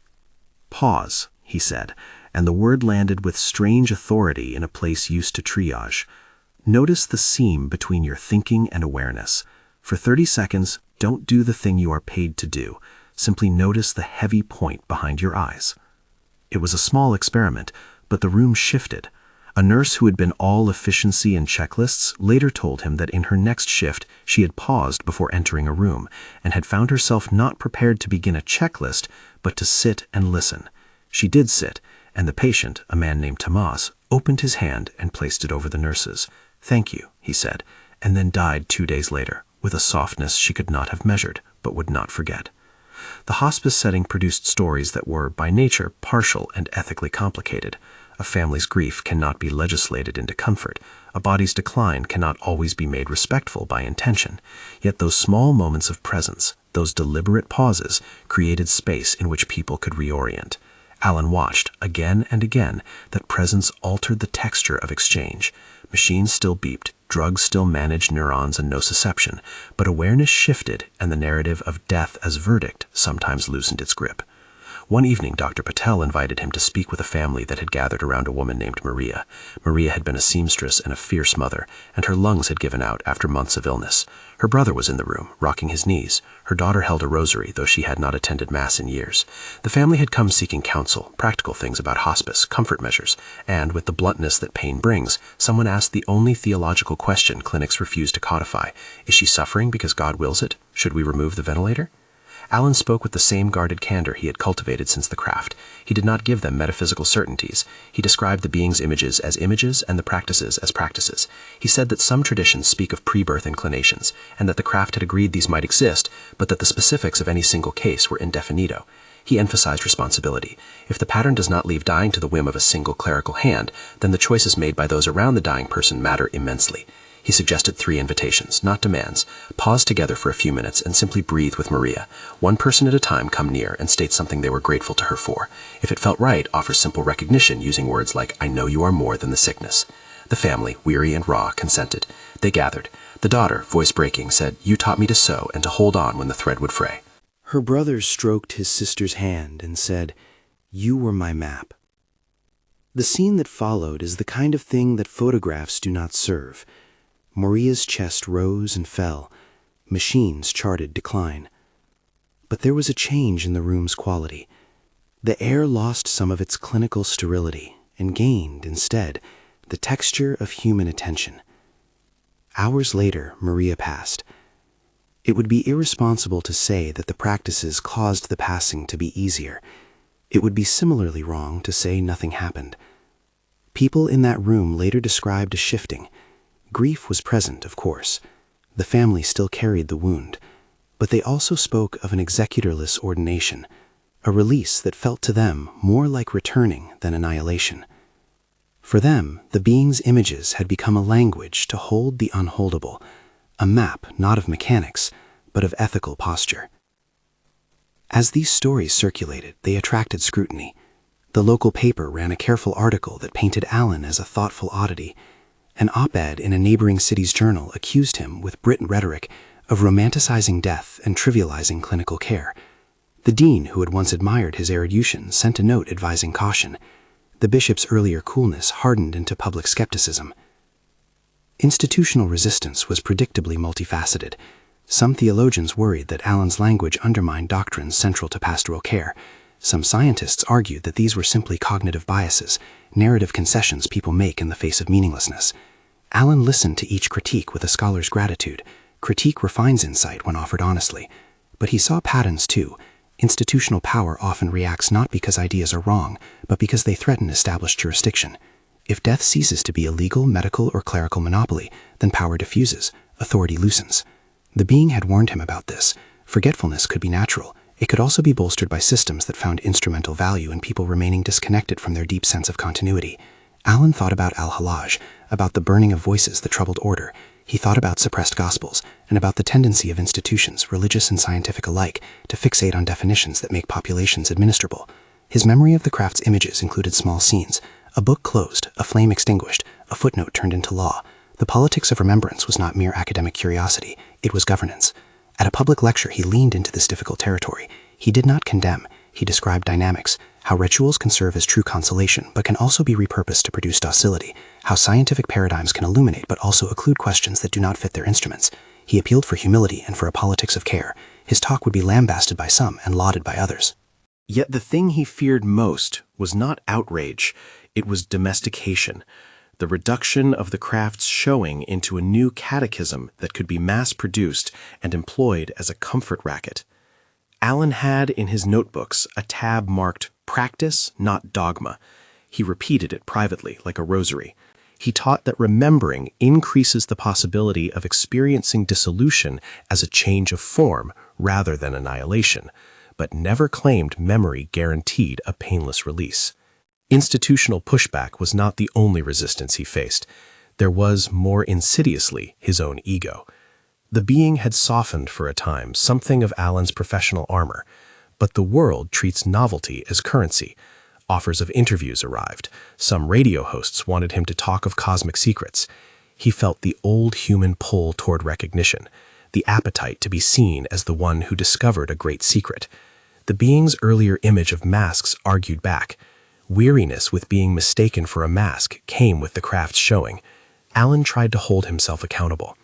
Pause, he said, and the word landed with strange authority in a place used to triage. Notice the seam between your thinking and awareness. For 30 seconds, don't do the thing you are paid to do. Simply notice the heavy point behind your eyes. It was a small experiment, but the room shifted. A nurse who had been all efficiency and checklists later told him that in her next shift she had paused before entering a room and had found herself not prepared to begin a checklist, but to sit and listen. She did sit, and the patient, a man named Tomas, opened his hand and placed it over the nurse's. "Thank you," he said, and then died 2 days later, with a softness she could not have measured, but would not forget. The hospice setting produced stories that were, by nature, partial and ethically complicated. A family's grief cannot be legislated into comfort. A body's decline cannot always be made respectful by intention. Yet those small moments of presence, those deliberate pauses, created space in which people could reorient. Alan watched, again and again, that presence altered the texture of exchange. Machines still beeped, drugs still managed neurons and nociception, but awareness shifted, and the narrative of death as verdict sometimes loosened its grip. One evening, Dr. Patel invited him to speak with a family that had gathered around a woman named Maria. Maria had been a seamstress and a fierce mother, and her lungs had given out after months of illness. Her brother was in the room, rocking his knees. Her daughter held a rosary, though she had not attended Mass in years. The family had come seeking counsel, practical things about hospice, comfort measures, and, with the bluntness that pain brings, someone asked the only theological question clinics refuse to codify. Is she suffering because God wills it? Should we remove the ventilator? Alan spoke with the same guarded candor he had cultivated since the craft. He did not give them metaphysical certainties. He described the being's images as images and the practices as practices. He said that some traditions speak of pre-birth inclinations, and that the craft had agreed these might exist, but that the specifics of any single case were indefinito. He emphasized responsibility. If the pattern does not leave dying to the whim of a single clerical hand, then the choices made by those around the dying person matter immensely. He suggested 3 invitations, not demands. Pause together for a few minutes and simply breathe with Maria. One person at a time come near and state something they were grateful to her for. If it felt right, offer simple recognition using words like, "I know you are more than the sickness." The family, weary and raw, consented. They gathered. The daughter, voice breaking, said, "You taught me to sew and to hold on when the thread would fray." Her brother stroked his sister's hand and said, "You were my map." The scene that followed is the kind of thing that photographs do not serve. Maria's chest rose and fell. Machines charted decline. But there was a change in the room's quality. The air lost some of its clinical sterility and gained, instead, the texture of human attention. Hours later, Maria passed. It would be irresponsible to say that the practices caused the passing to be easier. It would be similarly wrong to say nothing happened. People in that room later described a shifting. Grief was present, of course. The family still carried the wound. But they also spoke of an executorless ordination, a release that felt to them more like returning than annihilation. For them, the being's images had become a language to hold the unholdable, a map not of mechanics, but of ethical posture. As these stories circulated, they attracted scrutiny. The local paper ran a careful article that painted Alan as a thoughtful oddity. An op-ed in a neighboring city's journal accused him, with Britain rhetoric, of romanticizing death and trivializing clinical care. The dean, who had once admired his erudition, sent a note advising caution. The bishop's earlier coolness hardened into public skepticism. Institutional resistance was predictably multifaceted. Some theologians worried that Alan's language undermined doctrines central to pastoral care. Some scientists argued that these were simply cognitive biases, narrative concessions people make in the face of meaninglessness. Alan listened to each critique with a scholar's gratitude. Critique refines insight when offered honestly. But he saw patterns too. Institutional power often reacts not because ideas are wrong, but because they threaten established jurisdiction. If death ceases to be a legal, medical, or clerical monopoly, then power diffuses, authority loosens. The being had warned him about this. Forgetfulness could be natural. It could also be bolstered by systems that found instrumental value in people remaining disconnected from their deep sense of continuity. Alan thought about Al-Halaj, about the burning of voices that troubled order. He thought about suppressed gospels, and about the tendency of institutions, religious and scientific alike, to fixate on definitions that make populations administrable. His memory of the craft's images included small scenes: a book closed, a flame extinguished, a footnote turned into law. The politics of remembrance was not mere academic curiosity, it was governance. At a public lecture, he leaned into this difficult territory. He did not condemn, he described dynamics, how rituals can serve as true consolation, but can also be repurposed to produce docility, how scientific paradigms can illuminate but also occlude questions that do not fit their instruments. He appealed for humility and for a politics of care. His talk would be lambasted by some and lauded by others. Yet the thing he feared most was not outrage, it was domestication. The reduction of the craft's showing into a new catechism that could be mass-produced and employed as a comfort racket. Alan had in his notebooks a tab marked practice, not dogma. He repeated it privately, like a rosary. He taught that remembering increases the possibility of experiencing dissolution as a change of form rather than annihilation, but never claimed memory guaranteed a painless release. Institutional pushback was not the only resistance he faced. There was, more insidiously, his own ego. The being had softened for a time something of Alan's professional armor, but the world treats novelty as currency. Offers of interviews arrived. Some radio hosts wanted him to talk of cosmic secrets. He felt the old human pull toward recognition, the appetite to be seen as the one who discovered a great secret. The being's earlier image of masks argued back. Weariness with being mistaken for a mask came with the craft's showing. Alan tried to hold himself accountable.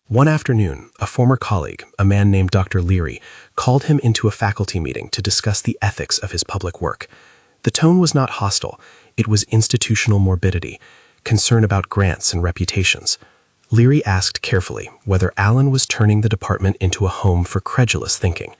One afternoon, a former colleague, a man named Dr. Leary, called him into a faculty meeting to discuss the ethics of his public work. The tone was not hostile. It was institutional morbidity, concern about grants and reputations. Leary asked carefully whether Alan was turning the department into a home for credulous thinking.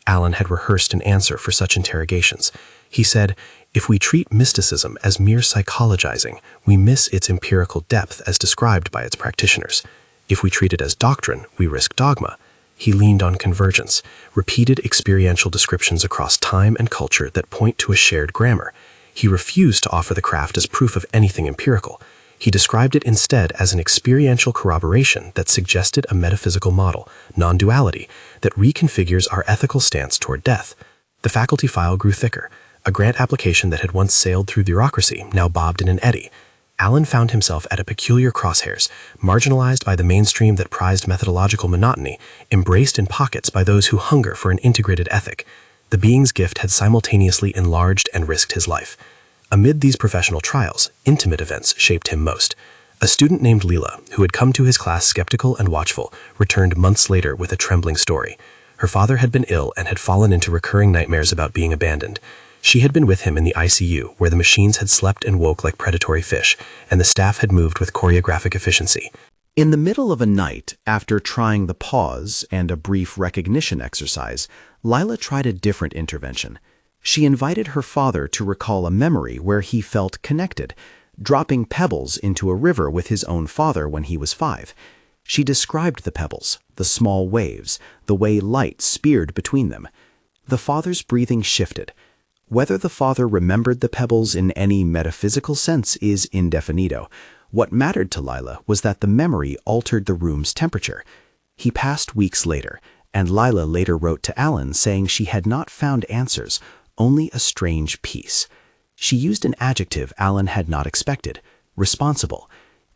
Alan had rehearsed an answer for such interrogations. He said, "If we treat mysticism as mere psychologizing, we miss its empirical depth as described by its practitioners. If we treat it as doctrine, we risk dogma." He leaned on convergence, repeated experiential descriptions across time and culture that point to a shared grammar. He refused to offer the craft as proof of anything empirical. He described it instead as an experiential corroboration that suggested a metaphysical model, non-duality, that reconfigures our ethical stance toward death. The faculty file grew thicker. A grant application that had once sailed through bureaucracy now bobbed in an eddy. Alan found himself at a peculiar crosshairs, marginalized by the mainstream that prized methodological monotony, embraced in pockets by those who hunger for an integrated ethic. The being's gift had simultaneously enlarged and risked his life. Amid these professional trials, intimate events shaped him most. A student named Leela, who had come to his class skeptical and watchful, returned months later with a trembling story. Her father had been ill and had fallen into recurring nightmares about being abandoned. She had been with him in the ICU, where the machines had slept and woke like predatory fish, and the staff had moved with choreographic efficiency. In the middle of a night, after trying the pause and a brief recognition exercise, Lila tried a different intervention. She invited her father to recall a memory where he felt connected, dropping pebbles into a river with his own father when he was 5. She described the pebbles, the small waves, the way light speared between them. The father's breathing shifted. Whether the father remembered the pebbles in any metaphysical sense is indefinito. What mattered to Lila was that the memory altered the room's temperature. He passed weeks later, and Lila later wrote to Alan saying she had not found answers, only a strange peace. She used an adjective Alan had not expected, responsible.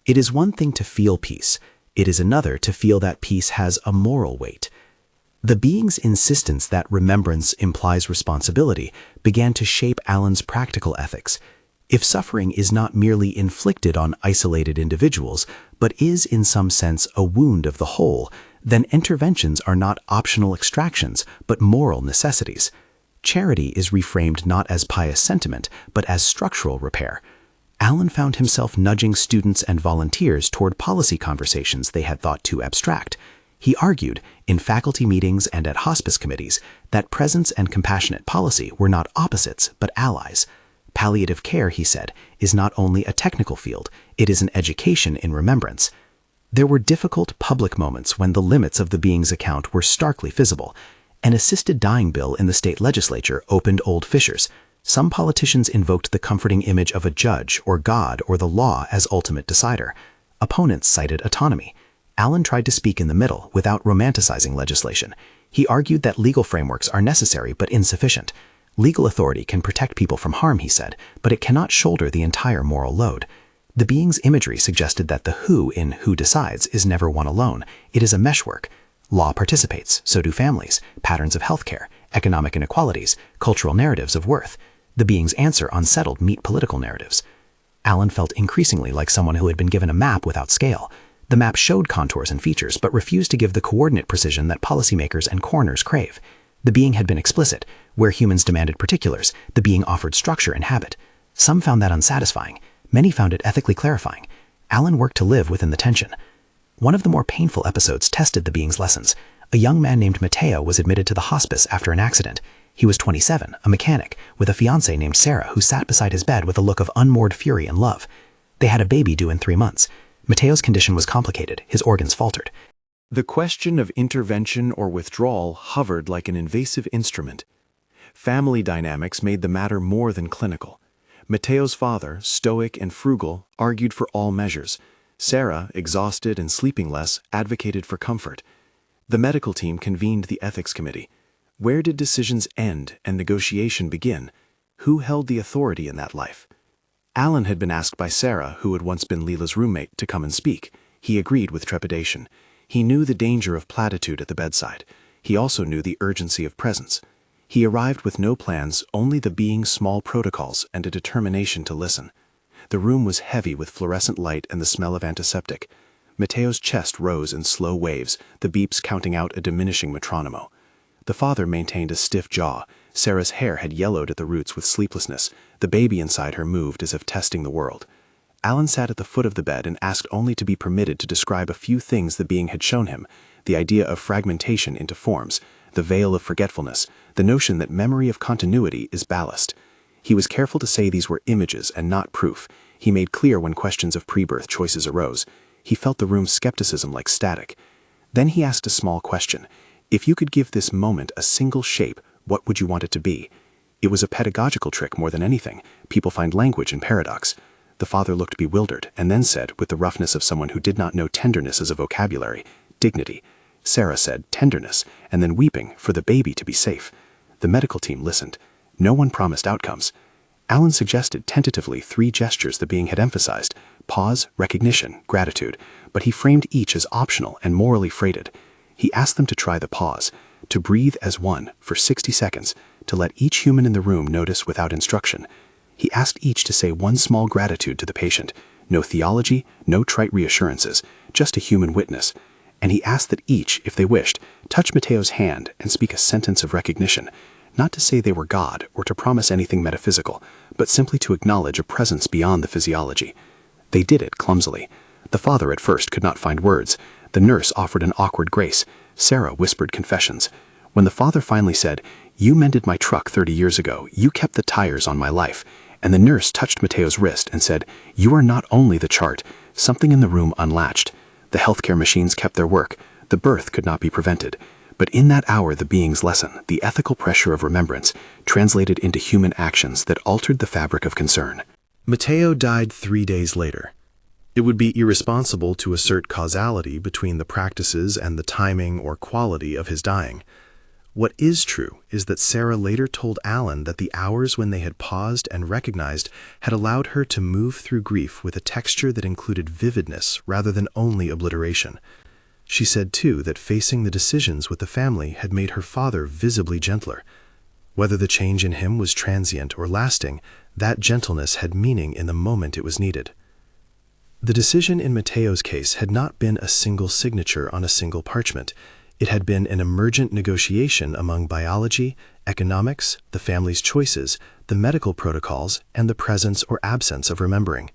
It is one thing to feel peace. It is another to feel that peace has a moral weight. The being's insistence that remembrance implies responsibility began to shape Alan's practical ethics. If suffering is not merely inflicted on isolated individuals, but is in some sense a wound of the whole, then interventions are not optional extractions, but moral necessities. Charity is reframed not as pious sentiment, but as structural repair. Alan found himself nudging students and volunteers toward policy conversations they had thought too abstract. He argued, in faculty meetings and at hospice committees, that presence and compassionate policy were not opposites, but allies. Palliative care, he said, is not only a technical field, it is an education in remembrance. There were difficult public moments when the limits of the being's account were starkly visible. An assisted dying bill in the state legislature opened old fissures. Some politicians invoked the comforting image of a judge or God or the law as ultimate decider. Opponents cited autonomy. Alan tried to speak in the middle without romanticizing legislation. He argued that legal frameworks are necessary but insufficient. Legal authority can protect people from harm, he said, but it cannot shoulder the entire moral load. The being's imagery suggested that the who in Who Decides is never one alone. It is a meshwork. Law participates, so do families, patterns of healthcare, economic inequalities, cultural narratives of worth. The being's answer unsettled meet political narratives. Alan felt increasingly like someone who had been given a map without scale. The map showed contours and features, but refused to give the coordinate precision that policymakers and coroners crave. The being had been explicit. Where humans demanded particulars, the being offered structure and habit. Some found that unsatisfying. Many found it ethically clarifying. Alan worked to live within the tension. One of the more painful episodes tested the being's lessons. A young man named Matteo was admitted to the hospice after an accident. He was 27, a mechanic, with a fiancée named Sarah who sat beside his bed with a look of unmoored fury and love. They had a baby due in 3 months. Mateo's condition was complicated, his organs faltered. The question of intervention or withdrawal hovered like an invasive instrument. Family dynamics made the matter more than clinical. Mateo's father, stoic and frugal, argued for all measures. Sarah, exhausted and sleeping less, advocated for comfort. The medical team convened the ethics committee. Where did decisions end and negotiation begin? Who held the authority in that life? Alan had been asked by Sarah, who had once been Leela's roommate, to come and speak. He agreed with trepidation. He knew the danger of platitude at the bedside. He also knew the urgency of presence. He arrived with no plans, only the being's small protocols and a determination to listen. The room was heavy with fluorescent light and the smell of antiseptic. Mateo's chest rose in slow waves, the beeps counting out a diminishing metronomo. The father maintained a stiff jaw. Sarah's hair had yellowed at the roots with sleeplessness. The baby inside her moved as if testing the world. Alan sat at the foot of the bed and asked only to be permitted to describe a few things the being had shown him: the idea of fragmentation into forms, the veil of forgetfulness, the notion that memory of continuity is ballast. He was careful to say these were images and not proof. He made clear when questions of pre-birth choices arose. He felt the room's skepticism like static. Then he asked a small question. If you could give this moment a single shape, what would you want it to be? It was a pedagogical trick more than anything. People find language in paradox. The father looked bewildered and then said, with the roughness of someone who did not know tenderness as a vocabulary, dignity. Sarah said, tenderness, and then weeping for the baby to be safe. The medical team listened. No one promised outcomes. Alan suggested tentatively 3 gestures the being had emphasized: pause, recognition, gratitude, but he framed each as optional and morally freighted. He asked them to try the pause, to breathe as one for 60 seconds, to let each human in the room notice without instruction. He asked each to say one small gratitude to the patient. No theology, no trite reassurances, just a human witness. And he asked that each, if they wished, touch Mateo's hand and speak a sentence of recognition, not to say they were God or to promise anything metaphysical, but simply to acknowledge a presence beyond the physiology. They did it clumsily. The father at first could not find words. The nurse offered an awkward grace. Sarah whispered confessions. When the father finally said, "You mended my truck 30 years ago. You kept the tires on my life," and the nurse touched Mateo's wrist and said, "You are not only the chart," something in the room unlatched. The healthcare machines kept their work. The birth could not be prevented. But in that hour, the being's lesson, the ethical pressure of remembrance, translated into human actions that altered the fabric of concern. Mateo died 3 days later. It would be irresponsible to assert causality between the practices and the timing or quality of his dying. What is true is that Sarah later told Alan that the hours when they had paused and recognized had allowed her to move through grief with a texture that included vividness rather than only obliteration. She said, too, that facing the decisions with the family had made her father visibly gentler. Whether the change in him was transient or lasting, that gentleness had meaning in the moment it was needed. The decision in Mateo's case had not been a single signature on a single parchment. It had been an emergent negotiation among biology, economics, the family's choices, the medical protocols, and the presence or absence of remembering.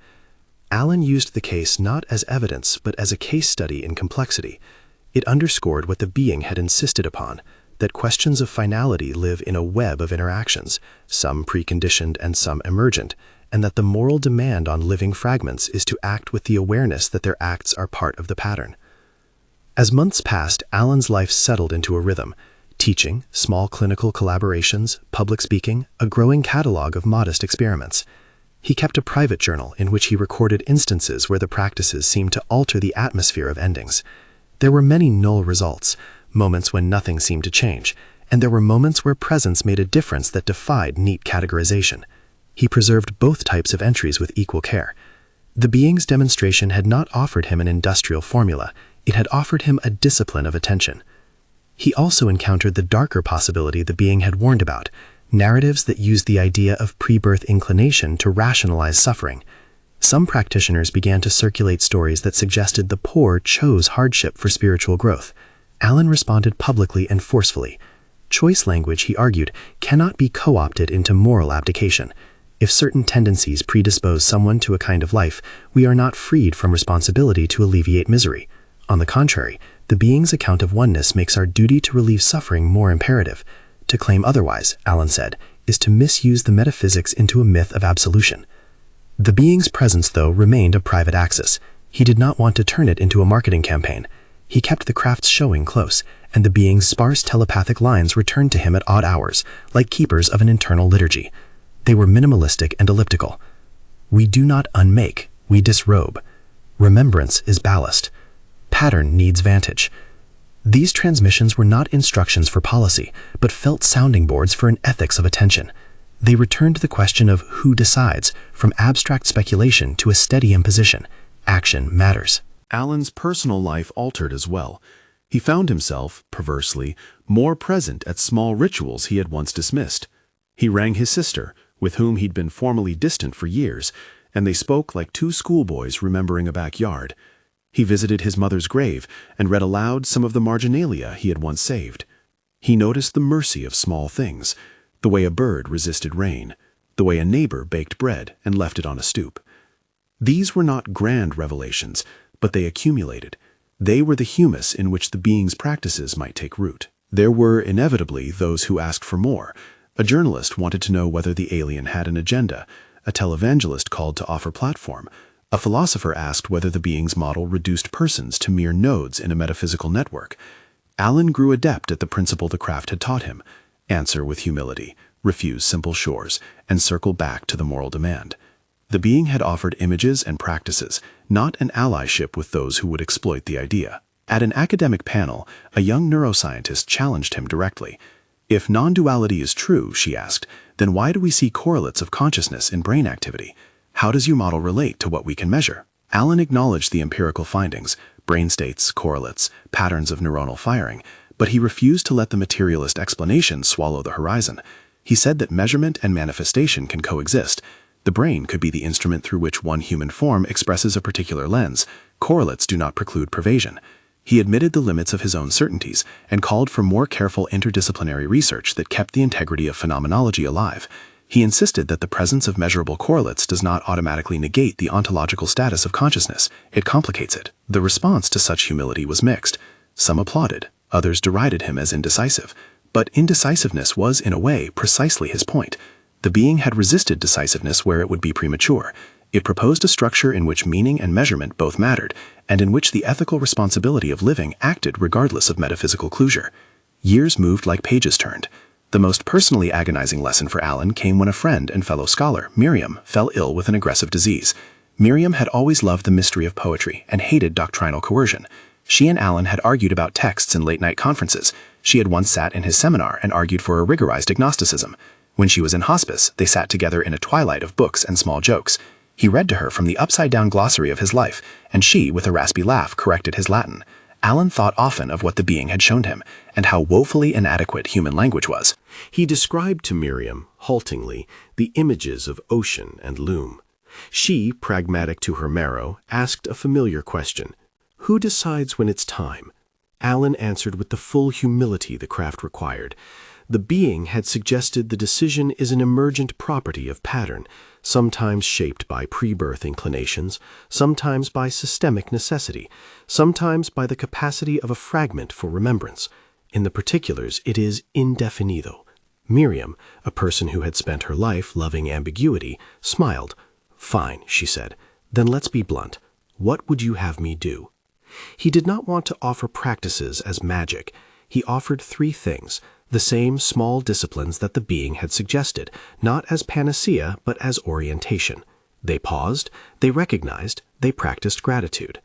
Alan used the case not as evidence, but as a case study in complexity. It underscored what the being had insisted upon, that questions of finality live in a web of interactions, some preconditioned and some emergent, and that the moral demand on living fragments is to act with the awareness that their acts are part of the pattern. As months passed, Alan's life settled into a rhythm: teaching, small clinical collaborations, public speaking, a growing catalog of modest experiments. He kept a private journal in which he recorded instances where the practices seemed to alter the atmosphere of endings. There were many null results, moments when nothing seemed to change, and there were moments where presence made a difference that defied neat categorization. He preserved both types of entries with equal care. The being's demonstration had not offered him an industrial formula, it had offered him a discipline of attention. He also encountered the darker possibility the being had warned about: narratives that used the idea of pre-birth inclination to rationalize suffering. Some practitioners began to circulate stories that suggested the poor chose hardship for spiritual growth. Alan responded publicly and forcefully. Choice language, he argued, cannot be co-opted into moral abdication. If certain tendencies predispose someone to a kind of life, we are not freed from responsibility to alleviate misery. On the contrary, the being's account of oneness makes our duty to relieve suffering more imperative. To claim otherwise, Alan said, is to misuse the metaphysics into a myth of absolution. The being's presence, though, remained a private axis. He did not want to turn it into a marketing campaign. He kept the craft's showing close, and the being's sparse telepathic lines returned to him at odd hours, like keepers of an internal liturgy. They were minimalistic and elliptical. We do not unmake, we disrobe. Remembrance is ballast. Pattern needs vantage. These transmissions were not instructions for policy, but felt sounding boards for an ethics of attention. They returned to the question of who decides, from abstract speculation to a steady imposition. Action matters. Alan's personal life altered as well. He found himself, perversely, more present at small rituals he had once dismissed. He rang his sister, with whom he'd been formally distant for years, and they spoke like two schoolboys remembering a backyard. He visited his mother's grave and read aloud some of the marginalia he had once saved. He noticed the mercy of small things, the way a bird resisted rain, the way a neighbor baked bread and left it on a stoop. These were not grand revelations, but they accumulated. They were the humus in which the being's practices might take root. There were, inevitably, those who asked for more. A journalist wanted to know whether the alien had an agenda. A televangelist called to offer platform. A philosopher asked whether the being's model reduced persons to mere nodes in a metaphysical network. Alan grew adept at the principle the craft had taught him: answer with humility, refuse simple chores, and circle back to the moral demand. The being had offered images and practices, not an allyship with those who would exploit the idea. At an academic panel, a young neuroscientist challenged him directly. If non-duality is true, she asked, then why do we see correlates of consciousness in brain activity? How does your model relate to what we can measure? Alan acknowledged the empirical findings, brain states, correlates, patterns of neuronal firing, but he refused to let the materialist explanation swallow the horizon. He said that measurement and manifestation can coexist. The brain could be the instrument through which one human form expresses a particular lens. Correlates do not preclude pervasion. He admitted the limits of his own certainties and called for more careful interdisciplinary research that kept the integrity of phenomenology alive. He insisted that the presence of measurable correlates does not automatically negate the ontological status of consciousness. It complicates it. The response to such humility was mixed. Some applauded, others derided him as indecisive. But indecisiveness was, in a way, precisely his point. The being had resisted decisiveness where it would be premature. It proposed a structure in which meaning and measurement both mattered, and in which the ethical responsibility of living acted regardless of metaphysical closure. Years moved like pages turned. The most personally agonizing lesson for Alan came when a friend and fellow scholar, Miriam, fell ill with an aggressive disease. Miriam had always loved the mystery of poetry and hated doctrinal coercion. She and Alan had argued about texts in late-night conferences. She had once sat in his seminar and argued for a rigorized agnosticism. When she was in hospice, they sat together in a twilight of books and small jokes. He read to her from the upside-down glossary of his life, and she, with a raspy laugh, corrected his Latin. Alan thought often of what the being had shown him, and how woefully inadequate human language was. He described to Miriam, haltingly, the images of ocean and loom. She, pragmatic to her marrow, asked a familiar question: who decides when it's time? Alan answered with the full humility the craft required. The being had suggested the decision is an emergent property of pattern, sometimes shaped by pre-birth inclinations, sometimes by systemic necessity, sometimes by the capacity of a fragment for remembrance. In the particulars, it is indefinido. Miriam, a person who had spent her life loving ambiguity, smiled. "Fine," she said. "Then let's be blunt. What would you have me do?" He did not want to offer practices as magic. He offered three things, the same small disciplines that the being had suggested, not as panacea but as orientation. They paused, they recognized, they practiced gratitude.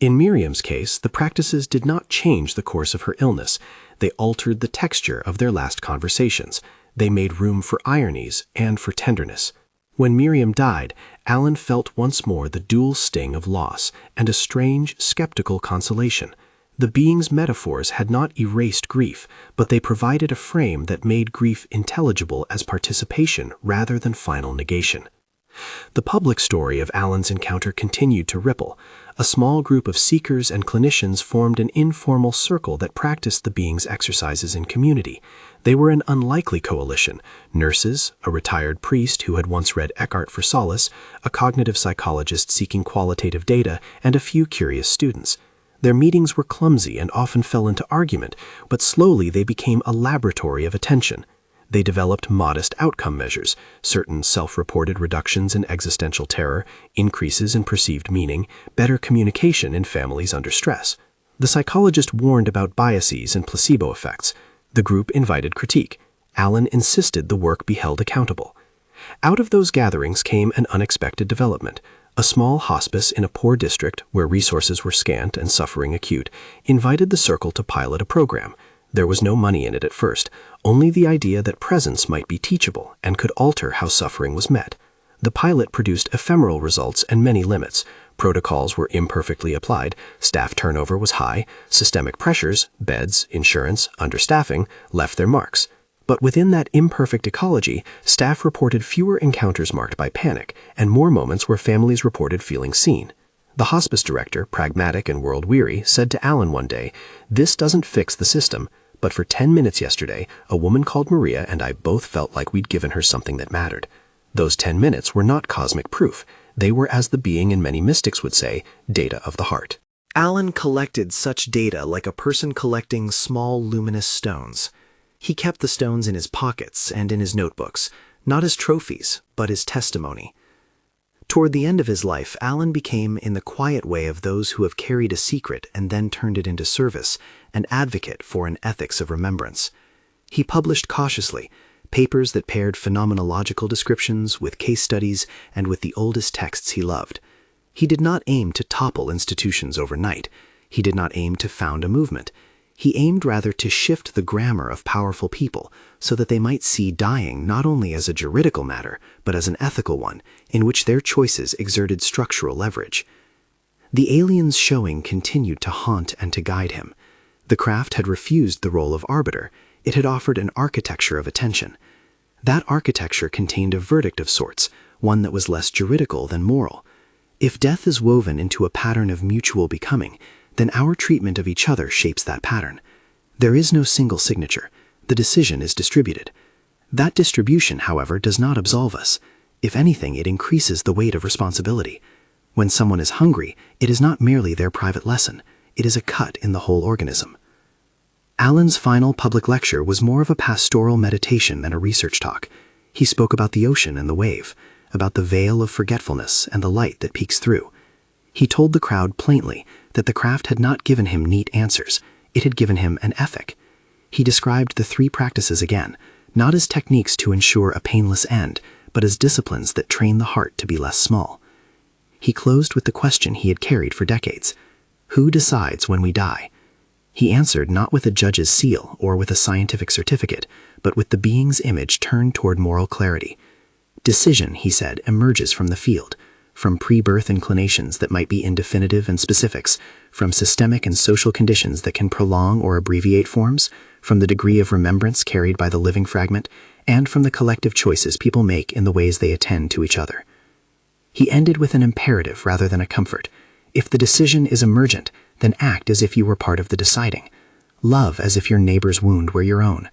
In Miriam's case, the practices did not change the course of her illness. They altered the texture of their last conversations. They made room for ironies and for tenderness. When Miriam died, Alan felt once more the dual sting of loss and a strange, skeptical consolation. The being's metaphors had not erased grief, but they provided a frame that made grief intelligible as participation rather than final negation. The public story of Alan's encounter continued to ripple. A small group of seekers and clinicians formed an informal circle that practiced the being's exercises in community. They were an unlikely coalition: nurses, a retired priest who had once read Eckhart for solace, a cognitive psychologist seeking qualitative data, and a few curious students. Their meetings were clumsy and often fell into argument, but slowly they became a laboratory of attention. They developed modest outcome measures, certain self-reported reductions in existential terror, increases in perceived meaning, better communication in families under stress. The psychologist warned about biases and placebo effects. The group invited critique. Allen insisted the work be held accountable. Out of those gatherings came an unexpected development. A small hospice in a poor district, where resources were scant and suffering acute, invited the circle to pilot a program. There was no money in it at first, only the idea that presence might be teachable and could alter how suffering was met. The pilot produced ephemeral results and many limits. Protocols were imperfectly applied, staff turnover was high, systemic pressures, beds, insurance, understaffing, left their marks. But within that imperfect ecology, staff reported fewer encounters marked by panic and more moments where families reported feeling seen. The hospice director, pragmatic and world-weary, said to Allen one day, "This doesn't fix the system, but for 10 minutes yesterday, a woman called Maria and I both felt like we'd given her something that mattered." Those 10 minutes were not cosmic proof. They were, as the being and many mystics would say, data of the heart. Allen collected such data like a person collecting small luminous stones. He kept the stones in his pockets and in his notebooks, not as trophies, but as testimony. Toward the end of his life, Allen became, in the quiet way of those who have carried a secret and then turned it into service, an advocate for an ethics of remembrance. He published cautiously, papers that paired phenomenological descriptions with case studies and with the oldest texts he loved. He did not aim to topple institutions overnight. He did not aim to found a movement. He aimed rather to shift the grammar of powerful people so that they might see dying not only as a juridical matter, but as an ethical one, in which their choices exerted structural leverage. The alien's showing continued to haunt and to guide him. The craft had refused the role of arbiter. It had offered an architecture of attention. That architecture contained a verdict of sorts, one that was less juridical than moral. If death is woven into a pattern of mutual becoming, then our treatment of each other shapes that pattern. There is no single signature. The decision is distributed. That distribution, however, does not absolve us. If anything, it increases the weight of responsibility. When someone is hungry, it is not merely their private lesson. It is a cut in the whole organism. Allen's final public lecture was more of a pastoral meditation than a research talk. He spoke about the ocean and the wave, about the veil of forgetfulness and the light that peeks through. He told the crowd plainly that the craft had not given him neat answers. It had given him an ethic. He described the 3 practices again, not as techniques to ensure a painless end, but as disciplines that train the heart to be less small. He closed with the question he had carried for decades: who decides when we die? He answered not with a judge's seal or with a scientific certificate, but with the being's image turned toward moral clarity. Decision, he said, emerges from the field, from pre-birth inclinations that might be indefinitive and specifics, from systemic and social conditions that can prolong or abbreviate forms, from the degree of remembrance carried by the living fragment, and from the collective choices people make in the ways they attend to each other. He ended with an imperative rather than a comfort. If the decision is emergent, then act as if you were part of the deciding. Love as if your neighbor's wound were your own.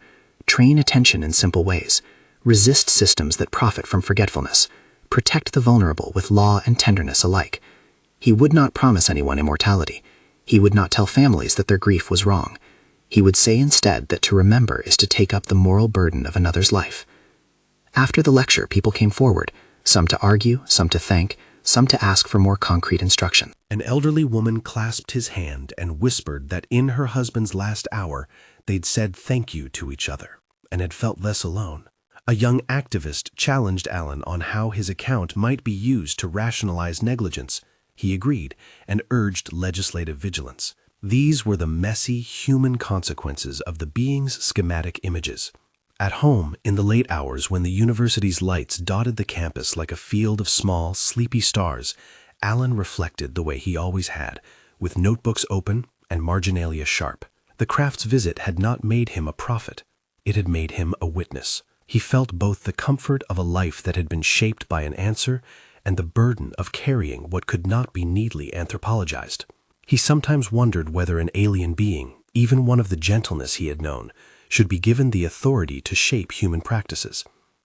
Train attention in simple ways. Resist systems that profit from forgetfulness. Protect the vulnerable with law and tenderness alike. He would not promise anyone immortality. He would not tell families that their grief was wrong. He would say instead that to remember is to take up the moral burden of another's life. After the lecture, people came forward, some to argue, some to thank, some to ask for more concrete instruction. An elderly woman clasped his hand and whispered that in her husband's last hour, they'd said thank you to each other and had felt less alone. A young activist challenged Allen on how his account might be used to rationalize negligence. He agreed and urged legislative vigilance. These were the messy human consequences of the being's schematic images. At home, in the late hours when the university's lights dotted the campus like a field of small, sleepy stars, Allen reflected the way he always had, with notebooks open and marginalia sharp. The craft's visit had not made him a prophet. It had made him a witness. He felt both the comfort of a life that had been shaped by an answer and the burden of carrying what could not be neatly anthropologized. He sometimes wondered whether an alien being, even one of the gentleness he had known, should be given the authority to shape human practices.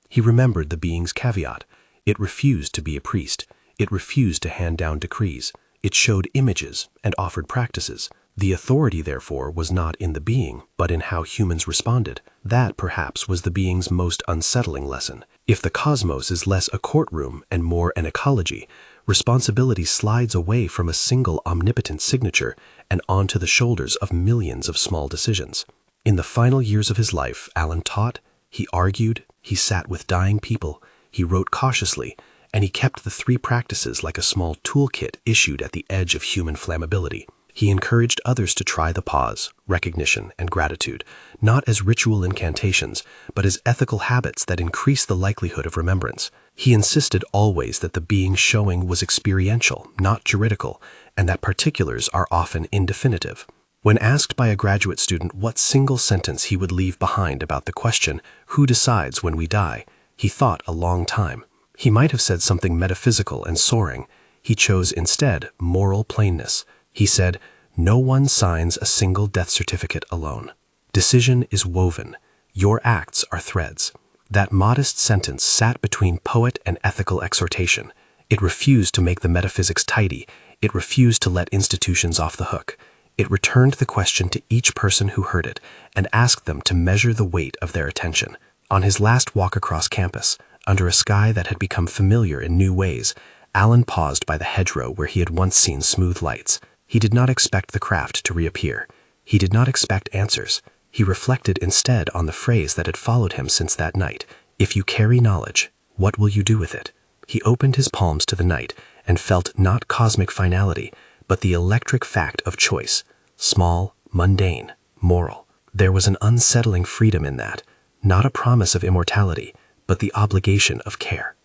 He remembered the being's caveat. It refused to be a priest. It refused to hand down decrees. It showed images and offered practices. The authority, therefore, was not in the being, but in how humans responded. That, perhaps, was the being's most unsettling lesson. If the cosmos is less a courtroom and more an ecology, responsibility slides away from a single omnipotent signature and onto the shoulders of millions of small decisions. In the final years of his life, Alan taught, he argued, he sat with dying people, he wrote cautiously, and he kept the three practices like a small toolkit issued at the edge of human flammability. He encouraged others to try the pause, recognition, and gratitude, not as ritual incantations, but as ethical habits that increase the likelihood of remembrance. He insisted always that the being showing was experiential, not juridical, and that particulars are often indefinitive. When asked by a graduate student what single sentence he would leave behind about the question, "Who decides when we die?" he thought a long time. He might have said something metaphysical and soaring. He chose instead moral plainness. He said, "No one signs a single death certificate alone. Decision is woven. Your acts are threads." That modest sentence sat between poet and ethical exhortation. It refused to make the metaphysics tidy. It refused to let institutions off the hook. It returned the question to each person who heard it and asked them to measure the weight of their attention. On his last walk across campus, under a sky that had become familiar in new ways, Alan paused by the hedgerow where he had once seen smooth lights. He did not expect the craft to reappear. He did not expect answers. He reflected instead on the phrase that had followed him since that night. "If you carry knowledge, what will you do with it?" He opened his palms to the night and felt not cosmic finality, but the electric fact of choice. Small, mundane, moral. There was an unsettling freedom in that, not a promise of immortality, but the obligation of care.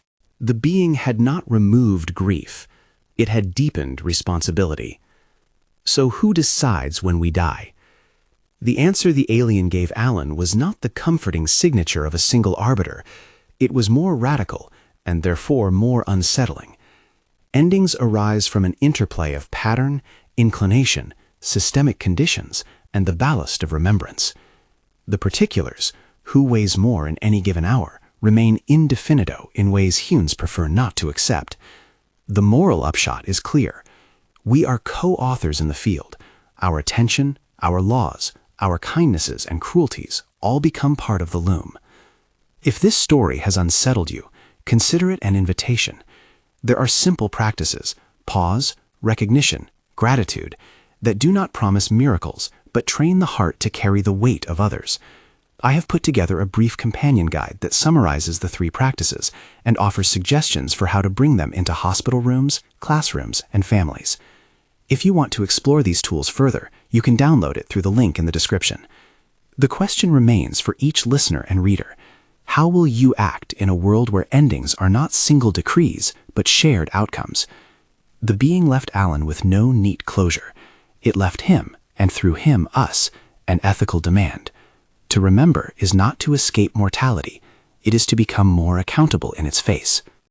The being had not removed grief. It had deepened responsibility. So who decides when we die? The answer the alien gave Alan was not the comforting signature of a single arbiter. It was more radical, and therefore more unsettling. Endings arise from an interplay of pattern, inclination, systemic conditions, and the ballast of remembrance. The particulars, who weighs more in any given hour, remain indefinito in ways humans prefer not to accept. The moral upshot is clear. We are co-authors in the field. Our attention, our laws, our kindnesses and cruelties all become part of the loom. If this story has unsettled you, consider it an invitation. There are simple practices, pause, recognition, gratitude, that do not promise miracles, but train the heart to carry the weight of others. I have put together a brief companion guide that summarizes the three practices and offers suggestions for how to bring them into hospital rooms, classrooms, and families. If you want to explore these tools further, you can download it through the link in the description. The question remains for each listener and reader. How will you act in a world where endings are not single decrees, but shared outcomes? The being left Alan with no neat closure. It left him, and through him us, an ethical demand. To remember is not to escape mortality. It is to become more accountable in its face.